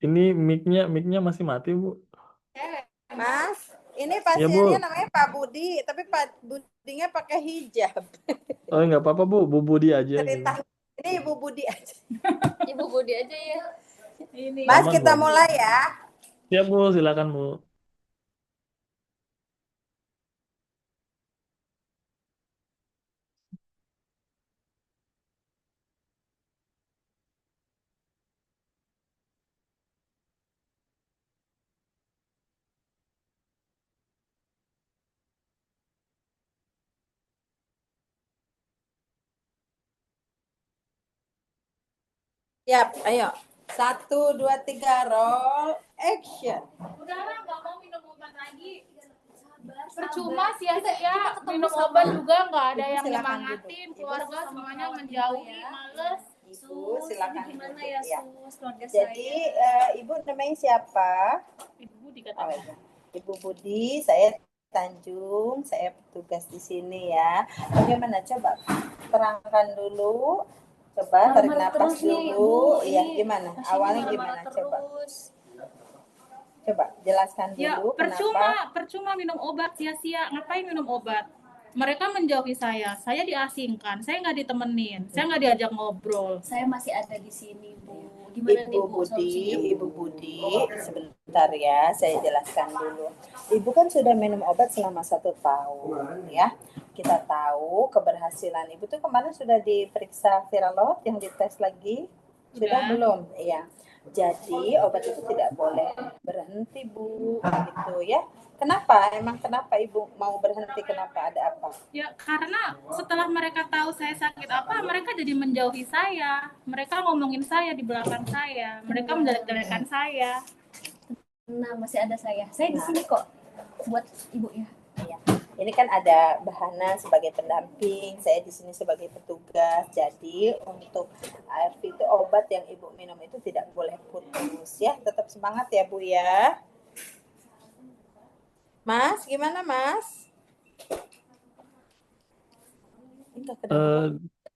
Ini mic-nya masih mati, Bu. Mas, ini Iya, pasiennya Bu. namanya Pak Budi, tapi Pak Budinya pakai hijab. Oh, nggak apa-apa, Bu. Bu Budi aja gitu. Cerita ini Ibu Budi aja. Ibu Budi aja ya. Ini. Mas, Aman, kita Bu. mulai ya. Siap, Bu. Silakan, Bu. Siap, ayo. 1, 2, 3, roll, action. Udahlah, nggak mau minum obat lagi. Percuma sia-sia minum obat juga nggak ada Ibu yang silakan nyemangatin, duduk. keluarga semuanya menjauhi, males. Ibu silakan Gimana duduk, ya, ya. Sus, keluarga Jadi saya. Ibu namanya siapa? Ibu Oh, dikatakan. iya. Ibu Budi, saya Tanjung, saya petugas di sini ya. Bagaimana coba terangkan dulu. Coba tarik Marah-marah napas terus nih, dulu. Bu. Iya, Ini gimana? pasiennya Awalnya marah-marah gimana? Coba. terus. Coba jelaskan Ya, dulu kenapa. percuma minum obat sia-sia. Ngapain minum obat? Mereka menjauhi saya diasingkan, saya nggak ditemenin, saya nggak diajak ngobrol. Saya masih ada di sini, Bu. Gimana nih, Bu, solusinya, Bu? Ibu Budi, sebentar ya, saya jelaskan dulu. Ibu kan sudah minum obat selama 1 tahun ya. Kita tahu keberhasilan Ibu tuh kemarin sudah diperiksa viral load yang dites lagi. Sudah Udah. belum? Iya. Jadi obat itu tidak boleh berhenti, Bu, gitu ya. Kenapa? Emang kenapa Ibu mau berhenti? Kenapa? Ada apa? Ya, karena setelah mereka tahu saya sakit apa, mereka jadi menjauhi saya. Mereka ngomongin saya di belakang saya. Mereka menjelek-jelekan saya. Nah, masih ada saya. Saya di sini kok buat Ibu ya. Iya. Ini kan ada Bahana sebagai pendamping, saya di sini sebagai petugas. Jadi untuk ARV itu obat yang Ibu minum itu tidak boleh putus ya. Tetap semangat ya Bu ya. Mas, gimana Mas?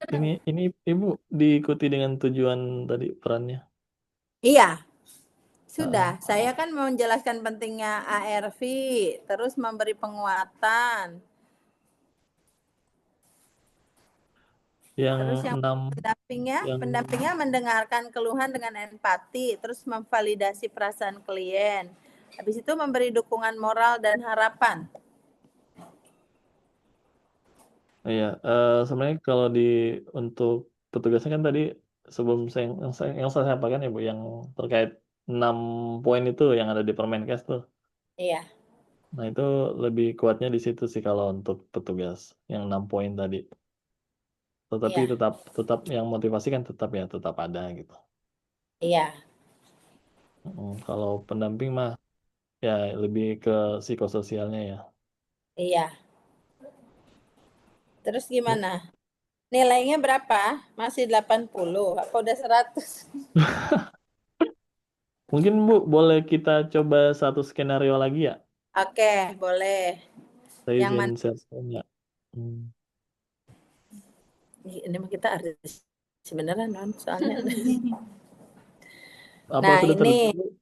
Ini Ibu diikuti dengan tujuan tadi perannya. Iya, sudah. Saya kan mau menjelaskan pentingnya ARV, terus memberi penguatan. Yang Terus yang 6 pendampingnya mendengarkan keluhan dengan empati, terus memvalidasi perasaan klien. Habis itu memberi dukungan moral dan harapan. Iya, sebenarnya kalau untuk petugasnya kan tadi sebelum yang saya sampaikan ya Bu, yang terkait 6 poin itu yang ada di Permenkes tuh. Iya. Nah itu lebih kuatnya di situ sih kalau untuk petugas yang 6 poin tadi. Tetapi Iya. tetap yang motivasi kan tetap ada gitu. Iya. Kalau pendamping mah ya lebih ke psikososialnya ya. Iya. Terus gimana? Nilainya berapa? Masih 80 apa udah 100? Mungkin Bu boleh kita coba satu skenario lagi ya? Oke, boleh. Saya Yang izin mana? share screen ya. Ini mah kita artis sebenarnya non soalnya. Apa Nah, sudah ini terlihat Bu?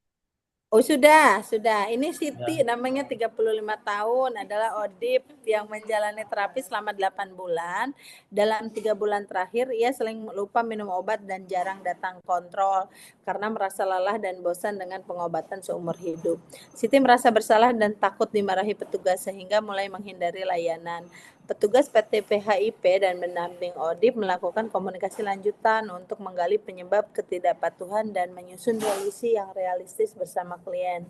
Oh sudah. Ini Siti Ya. namanya 35 tahun, adalah ODIP yang menjalani terapi selama 8 bulan. Dalam 3 bulan terakhir ia sering lupa minum obat dan jarang datang kontrol karena merasa lelah dan bosan dengan pengobatan seumur hidup. Siti merasa bersalah dan takut dimarahi petugas sehingga mulai menghindari layanan. Petugas PT PHIP dan pendamping ODIP melakukan komunikasi lanjutan untuk menggali penyebab ketidakpatuhan dan menyusun solusi yang realistis bersama klien.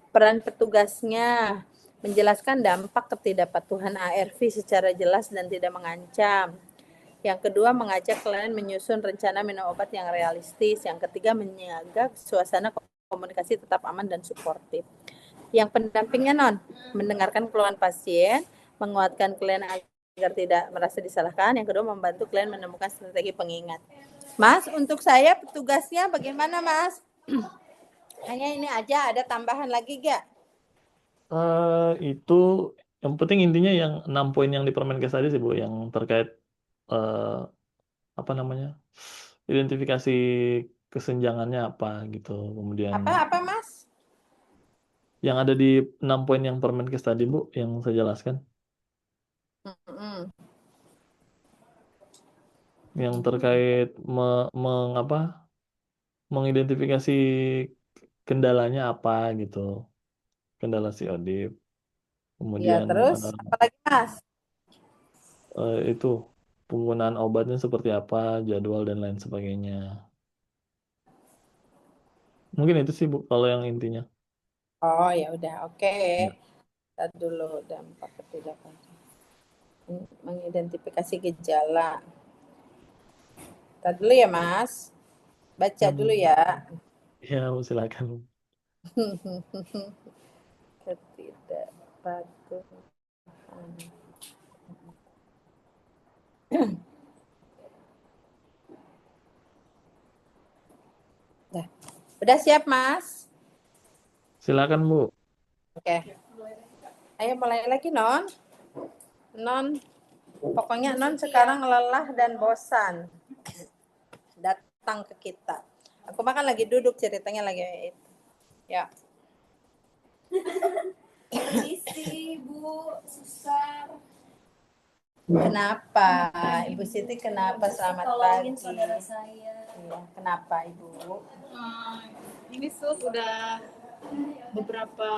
Peran petugasnya menjelaskan dampak ketidakpatuhan ARV secara jelas dan tidak mengancam. Yang kedua, mengajak klien menyusun rencana minum obat yang realistis. Yang ketiga, menjaga suasana komunikasi tetap aman dan suportif. Yang pendampingnya mendengarkan keluhan pasien, menguatkan klien agar tidak merasa disalahkan. Yang kedua, membantu klien menemukan strategi pengingat. Mas, untuk saya petugasnya bagaimana Mas? Hanya ini aja, ada tambahan lagi gak? Itu yang penting intinya yang 6 poin yang di Permenkes tadi sih Bu, yang terkait apa namanya? Identifikasi kesenjangannya apa gitu. Kemudian Apa Mas? yang ada di 6 poin yang Permenkes tadi Bu, yang saya jelaskan. Yang terkait mengidentifikasi kendalanya apa gitu. Kendala si ODIP. Ya, Kemudian terus apalagi Mas? itu penggunaan obatnya seperti apa, jadwal dan lain sebagainya. Mungkin itu sih Bu kalau yang intinya. Oh ya udah, oke. Ya. Lihat dulu dampak ketidakpatuhan. Mengidentifikasi gejala. Lihat dulu ya Mas. Baca dulu ya. Ya, Bu, silakan. Ketidakpatuhan. Dah. Udah siap, Mas? Silakan, Bu. Oke. Ayo mulai lagi, Non. Non, pokoknya Non sekarang lelah dan bosan. Datang ke kita. Aku makan lagi duduk, ceritanya lagi. Ya. Isi, Bu, susah. Kenapa? Ibu Siti kenapa? Selamat pagi. Tolongin saudara saya. Iya, kenapa, Ibu? Ini Sus udah beberapa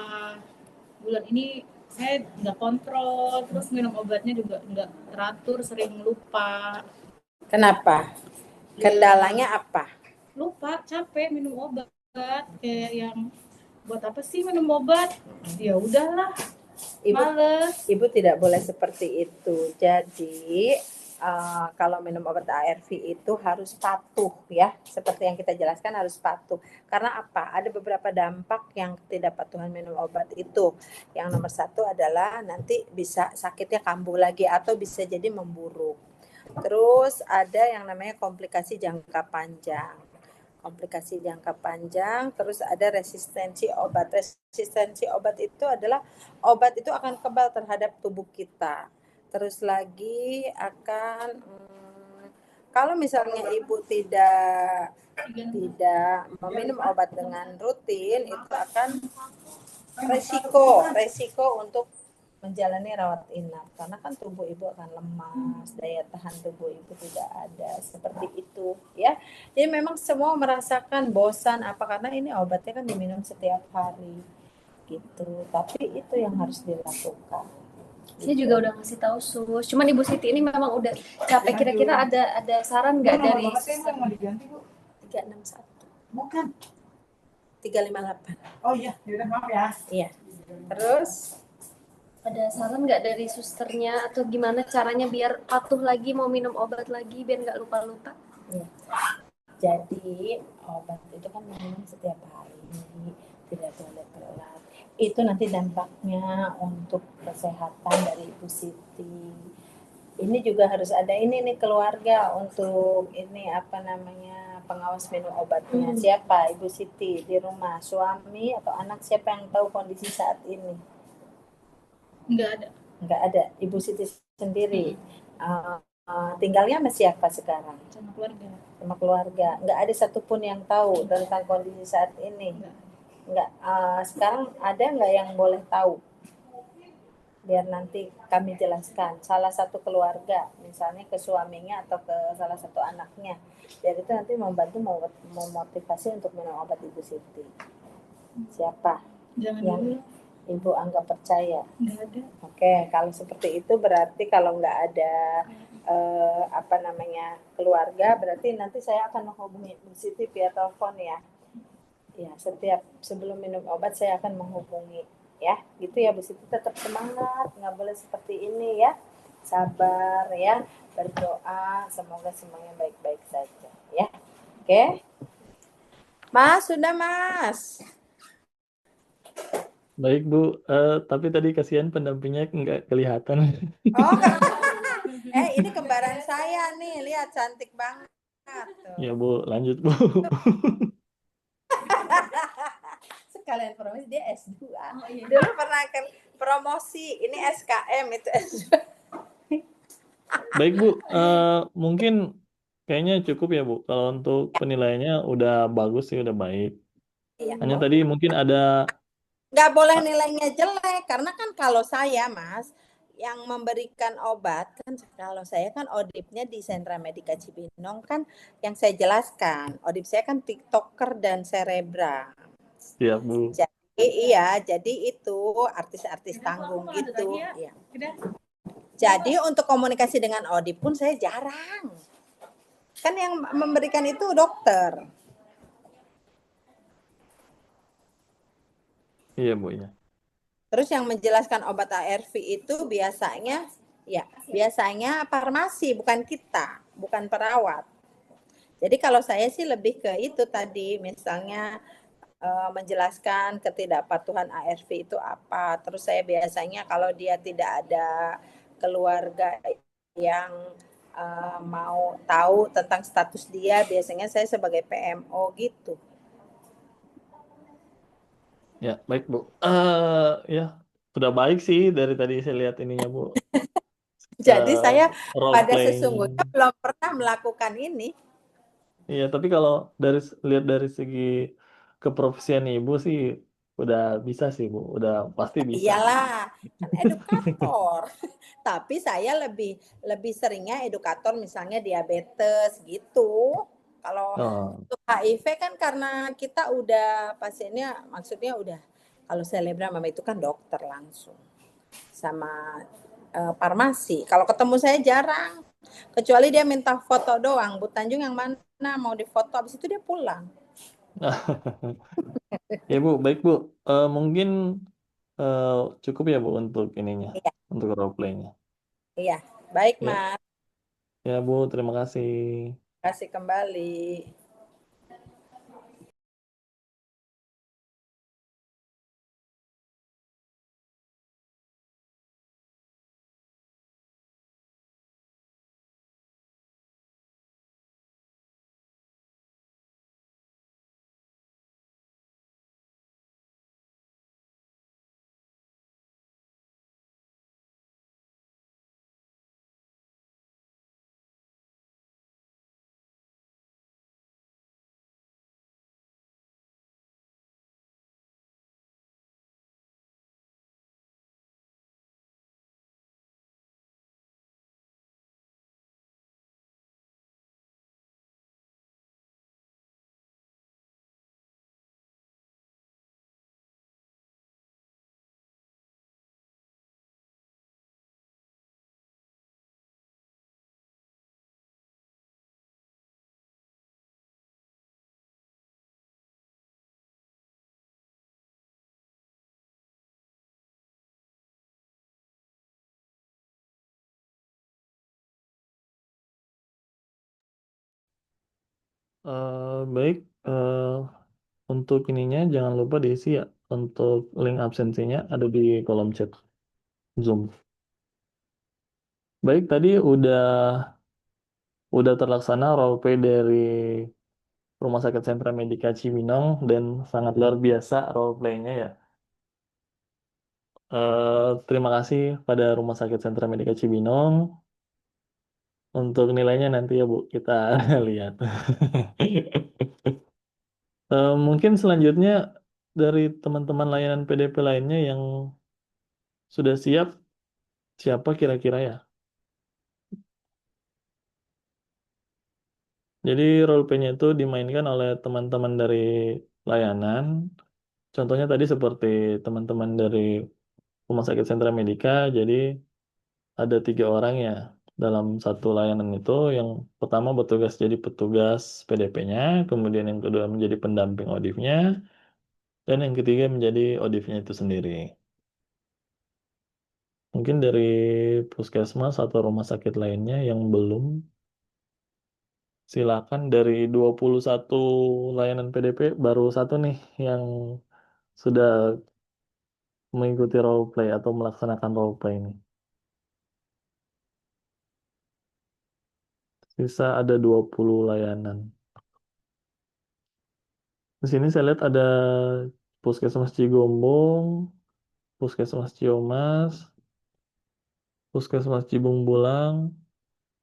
bulan ini saya nggak kontrol, terus minum obatnya juga nggak teratur, sering lupa. Kenapa? Kendalanya apa? Lupa, capek minum obat, kayak yang buat apa sih minum obat? Ya udahlah, males. Ibu tidak boleh seperti itu. Jadi kalau minum obat ARV itu harus patuh ya. Seperti yang kita jelaskan harus patuh. Karena apa? Ada beberapa dampak yang ketidakpatuhan minum obat itu. Yang nomor satu adalah nanti bisa sakitnya kambuh lagi atau bisa jadi memburuk. Terus ada yang namanya komplikasi jangka panjang. Komplikasi jangka panjang, terus ada resistensi obat. Resistensi obat itu adalah obat itu akan kebal terhadap tubuh kita. Terus lagi akan kalau misalnya ibu tidak meminum obat dengan rutin, itu akan resiko untuk menjalani rawat inap karena kan tubuh ibu akan lemas, daya tahan tubuh ibu tidak ada seperti itu ya. Jadi memang semua merasakan bosan apa karena ini obatnya kan diminum setiap hari gitu. Tapi itu yang harus dilakukan. Saya juga udah ngasih tahu Sus. Cuman Ibu Siti ini memang udah capek. Kira-kira ada saran nggak dari Mau diganti, Bu? 361 Bukan. 358. Oh iya, yaudah maaf ya. Iya. Terus ada saran nggak dari susternya atau gimana caranya biar patuh lagi mau minum obat lagi biar nggak lupa-lupa? ya. Jadi obat itu kan minum setiap hari, tidak boleh telat. Itu nanti dampaknya untuk kesehatan dari Ibu Siti. Ini juga harus ada ini nih keluarga untuk ini apa namanya pengawas minum obatnya. Siapa? Ibu Siti di rumah, suami atau anak siapa yang tahu kondisi saat ini? Nggak ada. Ibu Siti sendiri. Tinggalnya sama siapa sekarang? Sama keluarga. Sama keluarga. Nggak ada satupun yang tahu tentang kondisi saat ini. Nggak. Sekarang ada nggak yang boleh tahu? Biar nanti kami jelaskan. Salah satu keluarga, misalnya ke suaminya atau ke salah satu anaknya. Biar itu nanti membantu memotivasi untuk minum obat Ibu Siti. Siapa? Jangan yang dulu. Ibu anggap percaya? Nggak ada. Oke, kalau seperti itu berarti kalau nggak ada keluarga, berarti nanti saya akan menghubungi Ibu Siti via telepon ya. Ya, setiap sebelum minum obat saya akan menghubungi ya. Gitu ya Bu Siti, tetap semangat, nggak boleh seperti ini ya. Sabar ya, berdoa semoga semuanya baik-baik saja ya. Oke. Mas, sudah Mas. Baik, Bu. Tapi tadi kasihan pendampingnya nggak kelihatan. Oh, ini kembaran saya nih, lihat cantik banget. Tuh. Ya, Bu. Lanjut, Bu. Sekalian promosi, dia S2. Dulu pernah promosi, ini SKM, itu S2. Baik, Bu. Mungkin kayaknya cukup ya, Bu. Kalau untuk penilaiannya udah bagus sih, udah baik. Iya. Hanya tadi mungkin ada... Nggak boleh nilainya jelek, karena kan kalau saya, Mas, yang memberikan obat, kan kalau saya kan odipnya di Sentra Medika Cibinong kan, yang saya jelaskan, odip saya kan TikToker dan Cerebra. Siap, Bu. Jadi itu artis-artis tanggung gitu. Iya. Jadi untuk komunikasi dengan odip pun saya jarang. Kan yang memberikan itu dokter. Iya, Bu, ya. Terus yang menjelaskan obat ARV itu biasanya farmasi, bukan kita, bukan perawat. Jadi kalau saya sih lebih ke itu tadi, misalnya menjelaskan ketidakpatuhan ARV itu apa. Terus saya biasanya kalau dia tidak ada keluarga yang mau tahu tentang status dia, biasanya saya sebagai PMO gitu. Ya, baik Bu. Ya, sudah baik sih dari tadi saya lihat ininya Bu. Jadi saya Role pada playing. sesungguhnya belum pernah melakukan ini. Iya, tapi kalau lihat dari segi keprofesian Ibu sih udah bisa sih Bu, udah pasti bisa. Iyalah, kan edukator. Tapi saya lebih lebih seringnya edukator misalnya diabetes gitu. Kalau Oh, untuk HIV kan karena kita udah pasiennya maksudnya udah kalau selebgram mama itu kan dokter langsung sama farmasi. Kalau ketemu saya jarang. Kecuali dia minta foto doang. Bu Tanjung yang mana mau difoto habis itu dia pulang. ya Bu, baik Bu. Mungkin eh, cukup ya Bu untuk ininya, Iya, untuk role playnya. iya. Baik, Ya, Mas. ya Bu, terima kasih. Kasih kembali. Baik, untuk ininya jangan lupa diisi ya. Untuk link absensinya ada di kolom chat Zoom. Baik, tadi udah terlaksana role play dari Rumah Sakit Sentra Medika Cibinong dan sangat luar biasa role playnya ya. Terima kasih pada Rumah Sakit Sentra Medika Cibinong. Untuk nilainya nanti ya Bu, kita lihat. Mungkin selanjutnya dari teman-teman layanan PDP lainnya yang sudah siap, siapa kira-kira ya? Jadi role play-nya itu dimainkan oleh teman-teman dari layanan. Contohnya tadi seperti teman-teman dari Rumah Sakit Sentra Medika. Jadi ada 3 orang ya dalam satu layanan itu. Yang pertama bertugas jadi petugas PDP-nya, kemudian yang kedua menjadi pendamping ODIF-nya, dan yang ketiga menjadi ODIF-nya itu sendiri. Mungkin dari puskesmas atau rumah sakit lainnya yang belum, silakan dari 21 layanan PDP, baru satu nih yang sudah mengikuti role play atau melaksanakan role play ini. Sisa ada 20 layanan. Di sini saya lihat ada Puskesmas Cigombong, Puskesmas Ciomas, Puskesmas Cibung Bulang,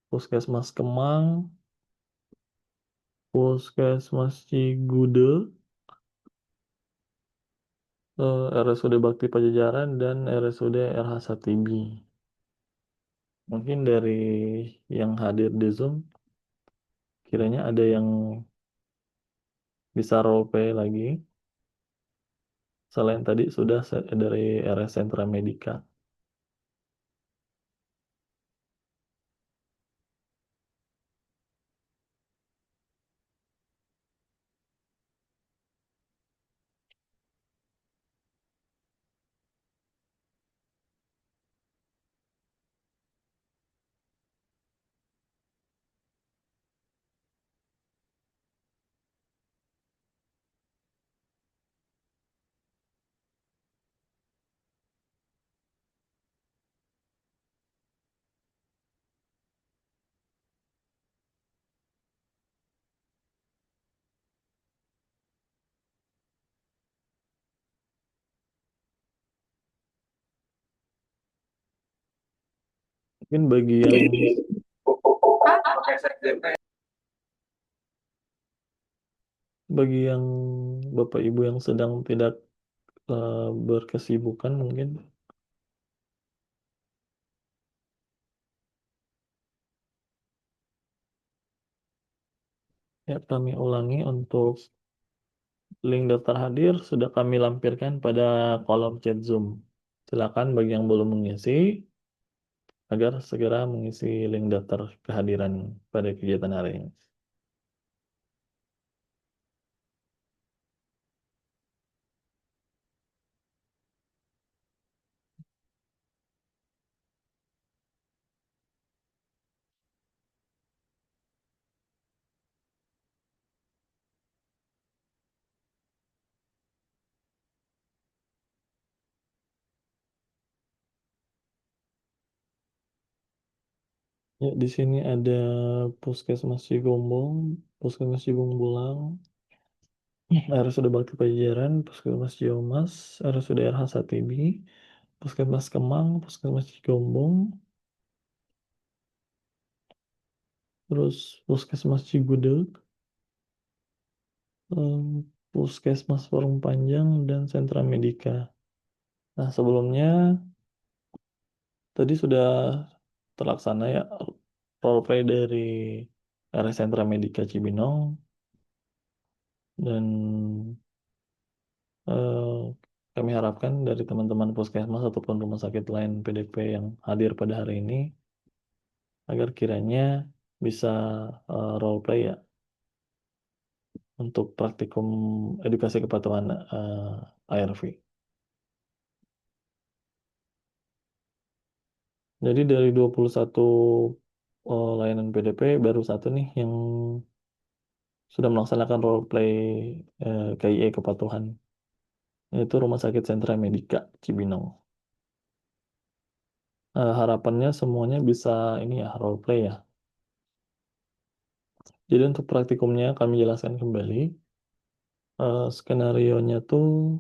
Puskesmas Kemang, Puskesmas Cigude, RSUD Bakti Pajajaran, dan RSUD RH Satibi. Mungkin dari yang hadir di Zoom, kiranya ada yang bisa role play lagi. Selain tadi sudah dari RS Sentra Medika. Mungkin bagi yang Bapak Ibu yang sedang tidak berkesibukan mungkin ya kami ulangi untuk link daftar hadir sudah kami lampirkan pada kolom chat Zoom. Silakan bagi yang belum mengisi agar segera mengisi link daftar kehadiran pada kegiatan hari ini. Ya, di sini ada Puskesmas Cigombong, Puskesmas Cibungbulang, RSUD Bakti Pajajaran, Puskesmas Ciomas, RSUD RH Satibi, Puskesmas Kemang, Puskesmas Cigombong, terus Puskesmas Cigudeg, Puskesmas Parung Panjang, dan Sentra Medika. Nah, sebelumnya tadi sudah terlaksana ya roleplay dari RS Sentra Medika Cibinong dan eh, kami harapkan dari teman-teman puskesmas ataupun rumah sakit lain PDP yang hadir pada hari ini agar kiranya bisa roleplay ya untuk praktikum edukasi kepatuhan ARV. Jadi dari 21 layanan PDP baru satu nih yang sudah melaksanakan roleplay KIE kepatuhan, yaitu Rumah Sakit Sentra Medika Cibinong. Harapannya semuanya bisa ini ya roleplay ya. Jadi untuk praktikumnya kami jelaskan kembali. Skenario-nya tuh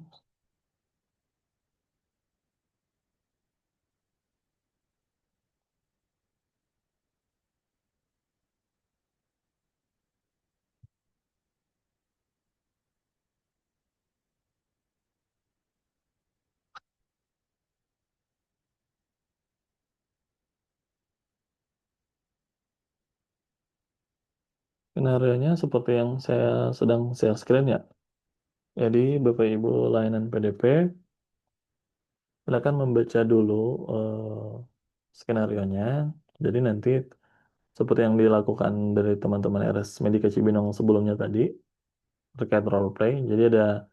skenario-nya seperti yang saya sedang share screen ya. Jadi Bapak Ibu layanan PDP silakan membaca dulu skenario-nya. Jadi nanti seperti yang dilakukan dari teman-teman RS Medika Cibinong sebelumnya tadi terkait roleplay. Jadi ada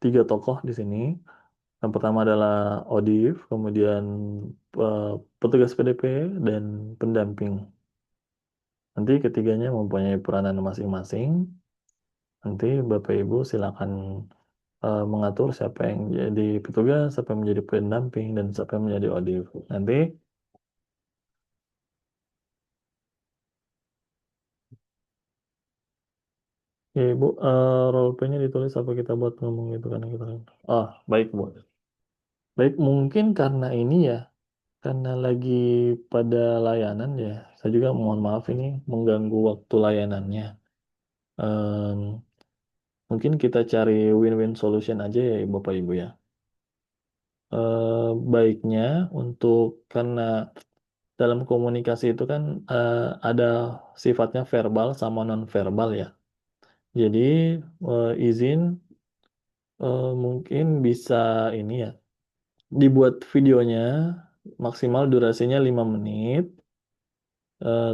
3 tokoh di sini. Yang pertama adalah ODIF, kemudian eh, petugas PDP dan pendamping. Nanti ketiganya mempunyai peranan masing-masing. Nanti Bapak Ibu silakan mengatur siapa yang jadi petugas, siapa yang menjadi pendamping, dan siapa yang menjadi ODIF. Nanti ya Ibu, role play-nya ditulis apa kita buat ngomong gitu karena kita baik Bu. Baik, mungkin karena ini ya, karena lagi pada layanan ya, saya juga mohon maaf ini mengganggu waktu layanannya. Em, Mungkin kita cari win-win solution aja ya Bapak Ibu ya. Baiknya untuk karena dalam komunikasi itu kan ada sifatnya verbal sama non-verbal ya. Jadi izin mungkin bisa ini ya dibuat videonya maksimal durasinya 5 menit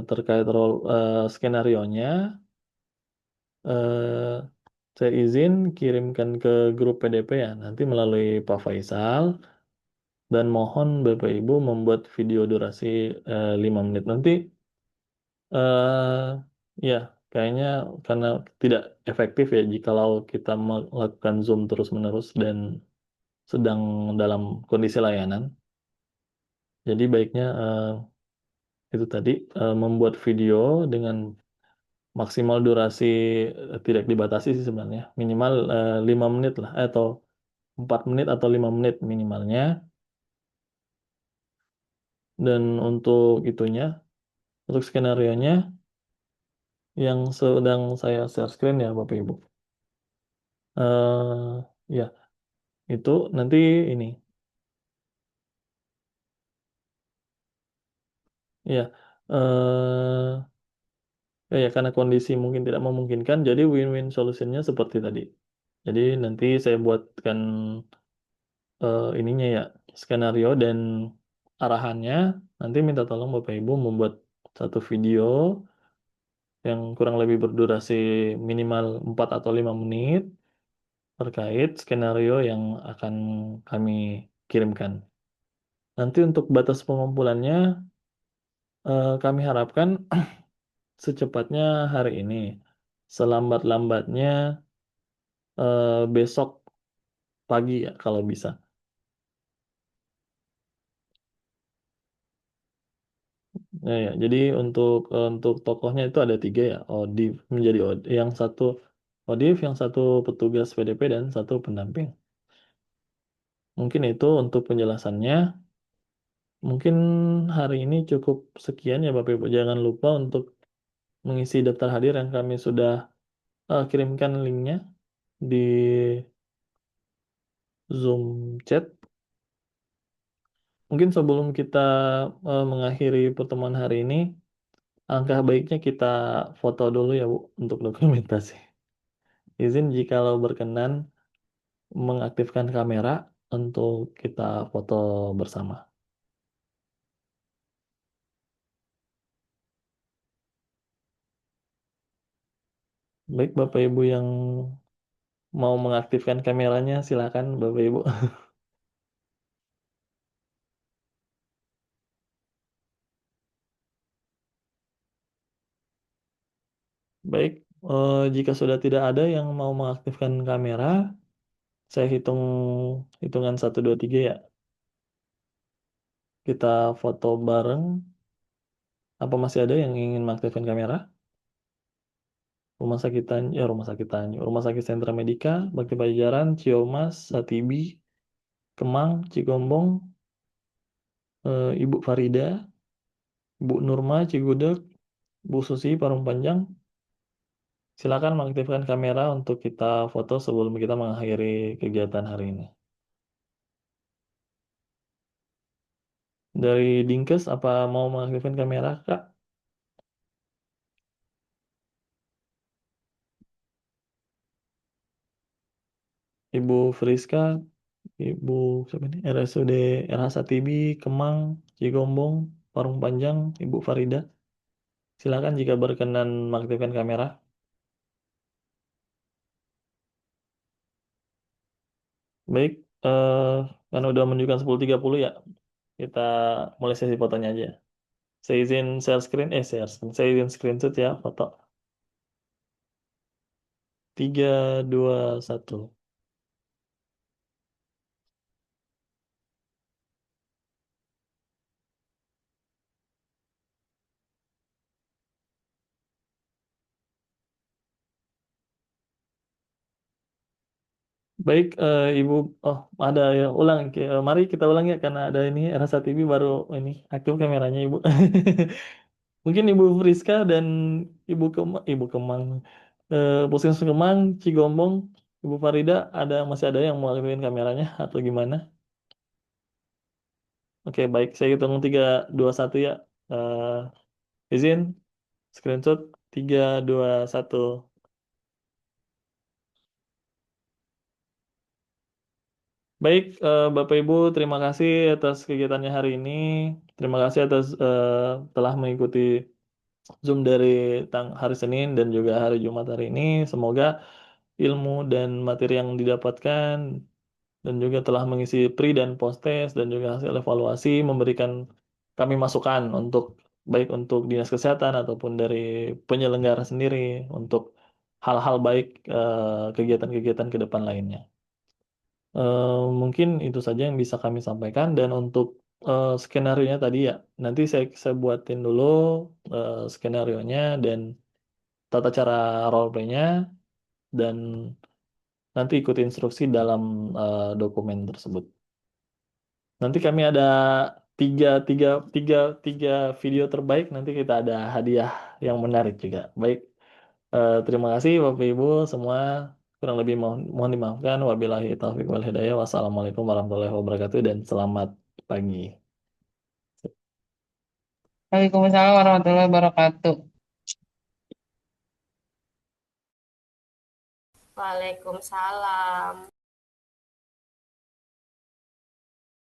terkait role skenario-nya. eh, saya izin kirimkan ke grup PDP ya nanti melalui Pak Faisal dan mohon Bapak Ibu membuat video durasi 5 menit nanti ya kayaknya karena tidak efektif ya jikalau kita melakukan Zoom terus-menerus dan sedang dalam kondisi layanan. Jadi baiknya itu tadi membuat video dengan maksimal durasi tidak dibatasi sih sebenarnya minimal 5 menit lah atau 4 menit atau 5 menit minimalnya. Dan untuk itunya, untuk skenario-nya yang sedang saya share screen ya Bapak Ibu. Ya, itu nanti ini. Ya, ya karena kondisi mungkin tidak memungkinkan, jadi win-win solutionnya seperti tadi. Jadi nanti saya buatkan ininya ya, skenario dan arahannya. Nanti minta tolong Bapak Ibu membuat satu video yang kurang lebih berdurasi minimal 4 atau 5 menit terkait skenario yang akan kami kirimkan. Nanti untuk batas pengumpulannya kami harapkan secepatnya hari ini, selambat-lambatnya besok pagi ya kalau bisa. Ya, jadi untuk tokohnya itu ada 3 ya, Odif menjadi yang satu Odif, yang satu petugas PDP dan satu pendamping. Mungkin itu untuk penjelasannya. Mungkin hari ini cukup sekian ya Bapak Ibu. Jangan lupa untuk mengisi daftar hadir yang kami sudah kirimkan linknya di Zoom chat. Mungkin sebelum kita mengakhiri pertemuan hari ini, alangkah baiknya kita foto dulu ya Bu untuk dokumentasi. Izin jikalau berkenan mengaktifkan kamera untuk kita foto bersama. Baik Bapak Ibu yang mau mengaktifkan kameranya, silakan Bapak Ibu. Baik, jika sudah tidak ada yang mau mengaktifkan kamera, saya hitung hitungan 1, 2, 3 ya. Kita foto bareng. Apa masih ada yang ingin mengaktifkan kamera? Rumah Sakit Sentra Medika, Bakti Pajajaran, Ciamas, Satibi, Kemang, Cigombong, Ibu Farida, Bu Nurma, Cigudeg, Bu Susi, Parung Panjang. Silakan mengaktifkan kamera untuk kita foto sebelum kita mengakhiri kegiatan hari ini. Dari Dinkes, apa mau mengaktifkan kamera, Kak? Ibu Friska, Ibu siapa ini? RSUD RH Satibi, Kemang, Cigombong, Parung Panjang, Ibu Farida. Silakan jika berkenan mengaktifkan kamera. Baik, kan udah menunjukkan 10.30 ya. Kita mulai sesi fotonya aja. Saya izin share screen. Saya izin screenshot ya foto. 3, 2, 1. Baik, Ibu. Oh, ada ya. Ulang. Mari kita ulang ya karena ada ini Rasa TV baru ini aktif kameranya Ibu. Mungkin Ibu Friska dan Ibu Kemang, Puskesmas Kemang, Cigombong, Ibu Farida, masih ada yang mau aktifin kameranya atau gimana? Oke, baik. Saya hitung 3, 2, 1 ya. Izin screenshot 3, 2, 1. Baik, Bapak Ibu, terima kasih atas kegiatannya hari ini. Terima kasih atas telah mengikuti Zoom dari hari Senin dan juga hari Jumat hari ini. Semoga ilmu dan materi yang didapatkan dan juga telah mengisi pre dan post test dan juga hasil evaluasi memberikan kami masukan baik untuk Dinas Kesehatan ataupun dari penyelenggara sendiri untuk hal-hal baik kegiatan-kegiatan ke depan lainnya. Mungkin itu saja yang bisa kami sampaikan dan untuk skenario-nya tadi ya nanti saya buatin dulu skenario-nya dan tata cara role play-nya dan nanti ikuti instruksi dalam dokumen tersebut. Nanti kami ada tiga video terbaik nanti kita ada hadiah yang menarik juga. Baik, terima kasih Bapak Ibu semua. Kurang lebih mohon dimaafkan. Wabillahi taufiq wal hidayah. Wassalamualaikum warahmatullahi wabarakatuh dan selamat pagi. Waalaikumsalam warahmatullahi wabarakatuh. Waalaikumsalam.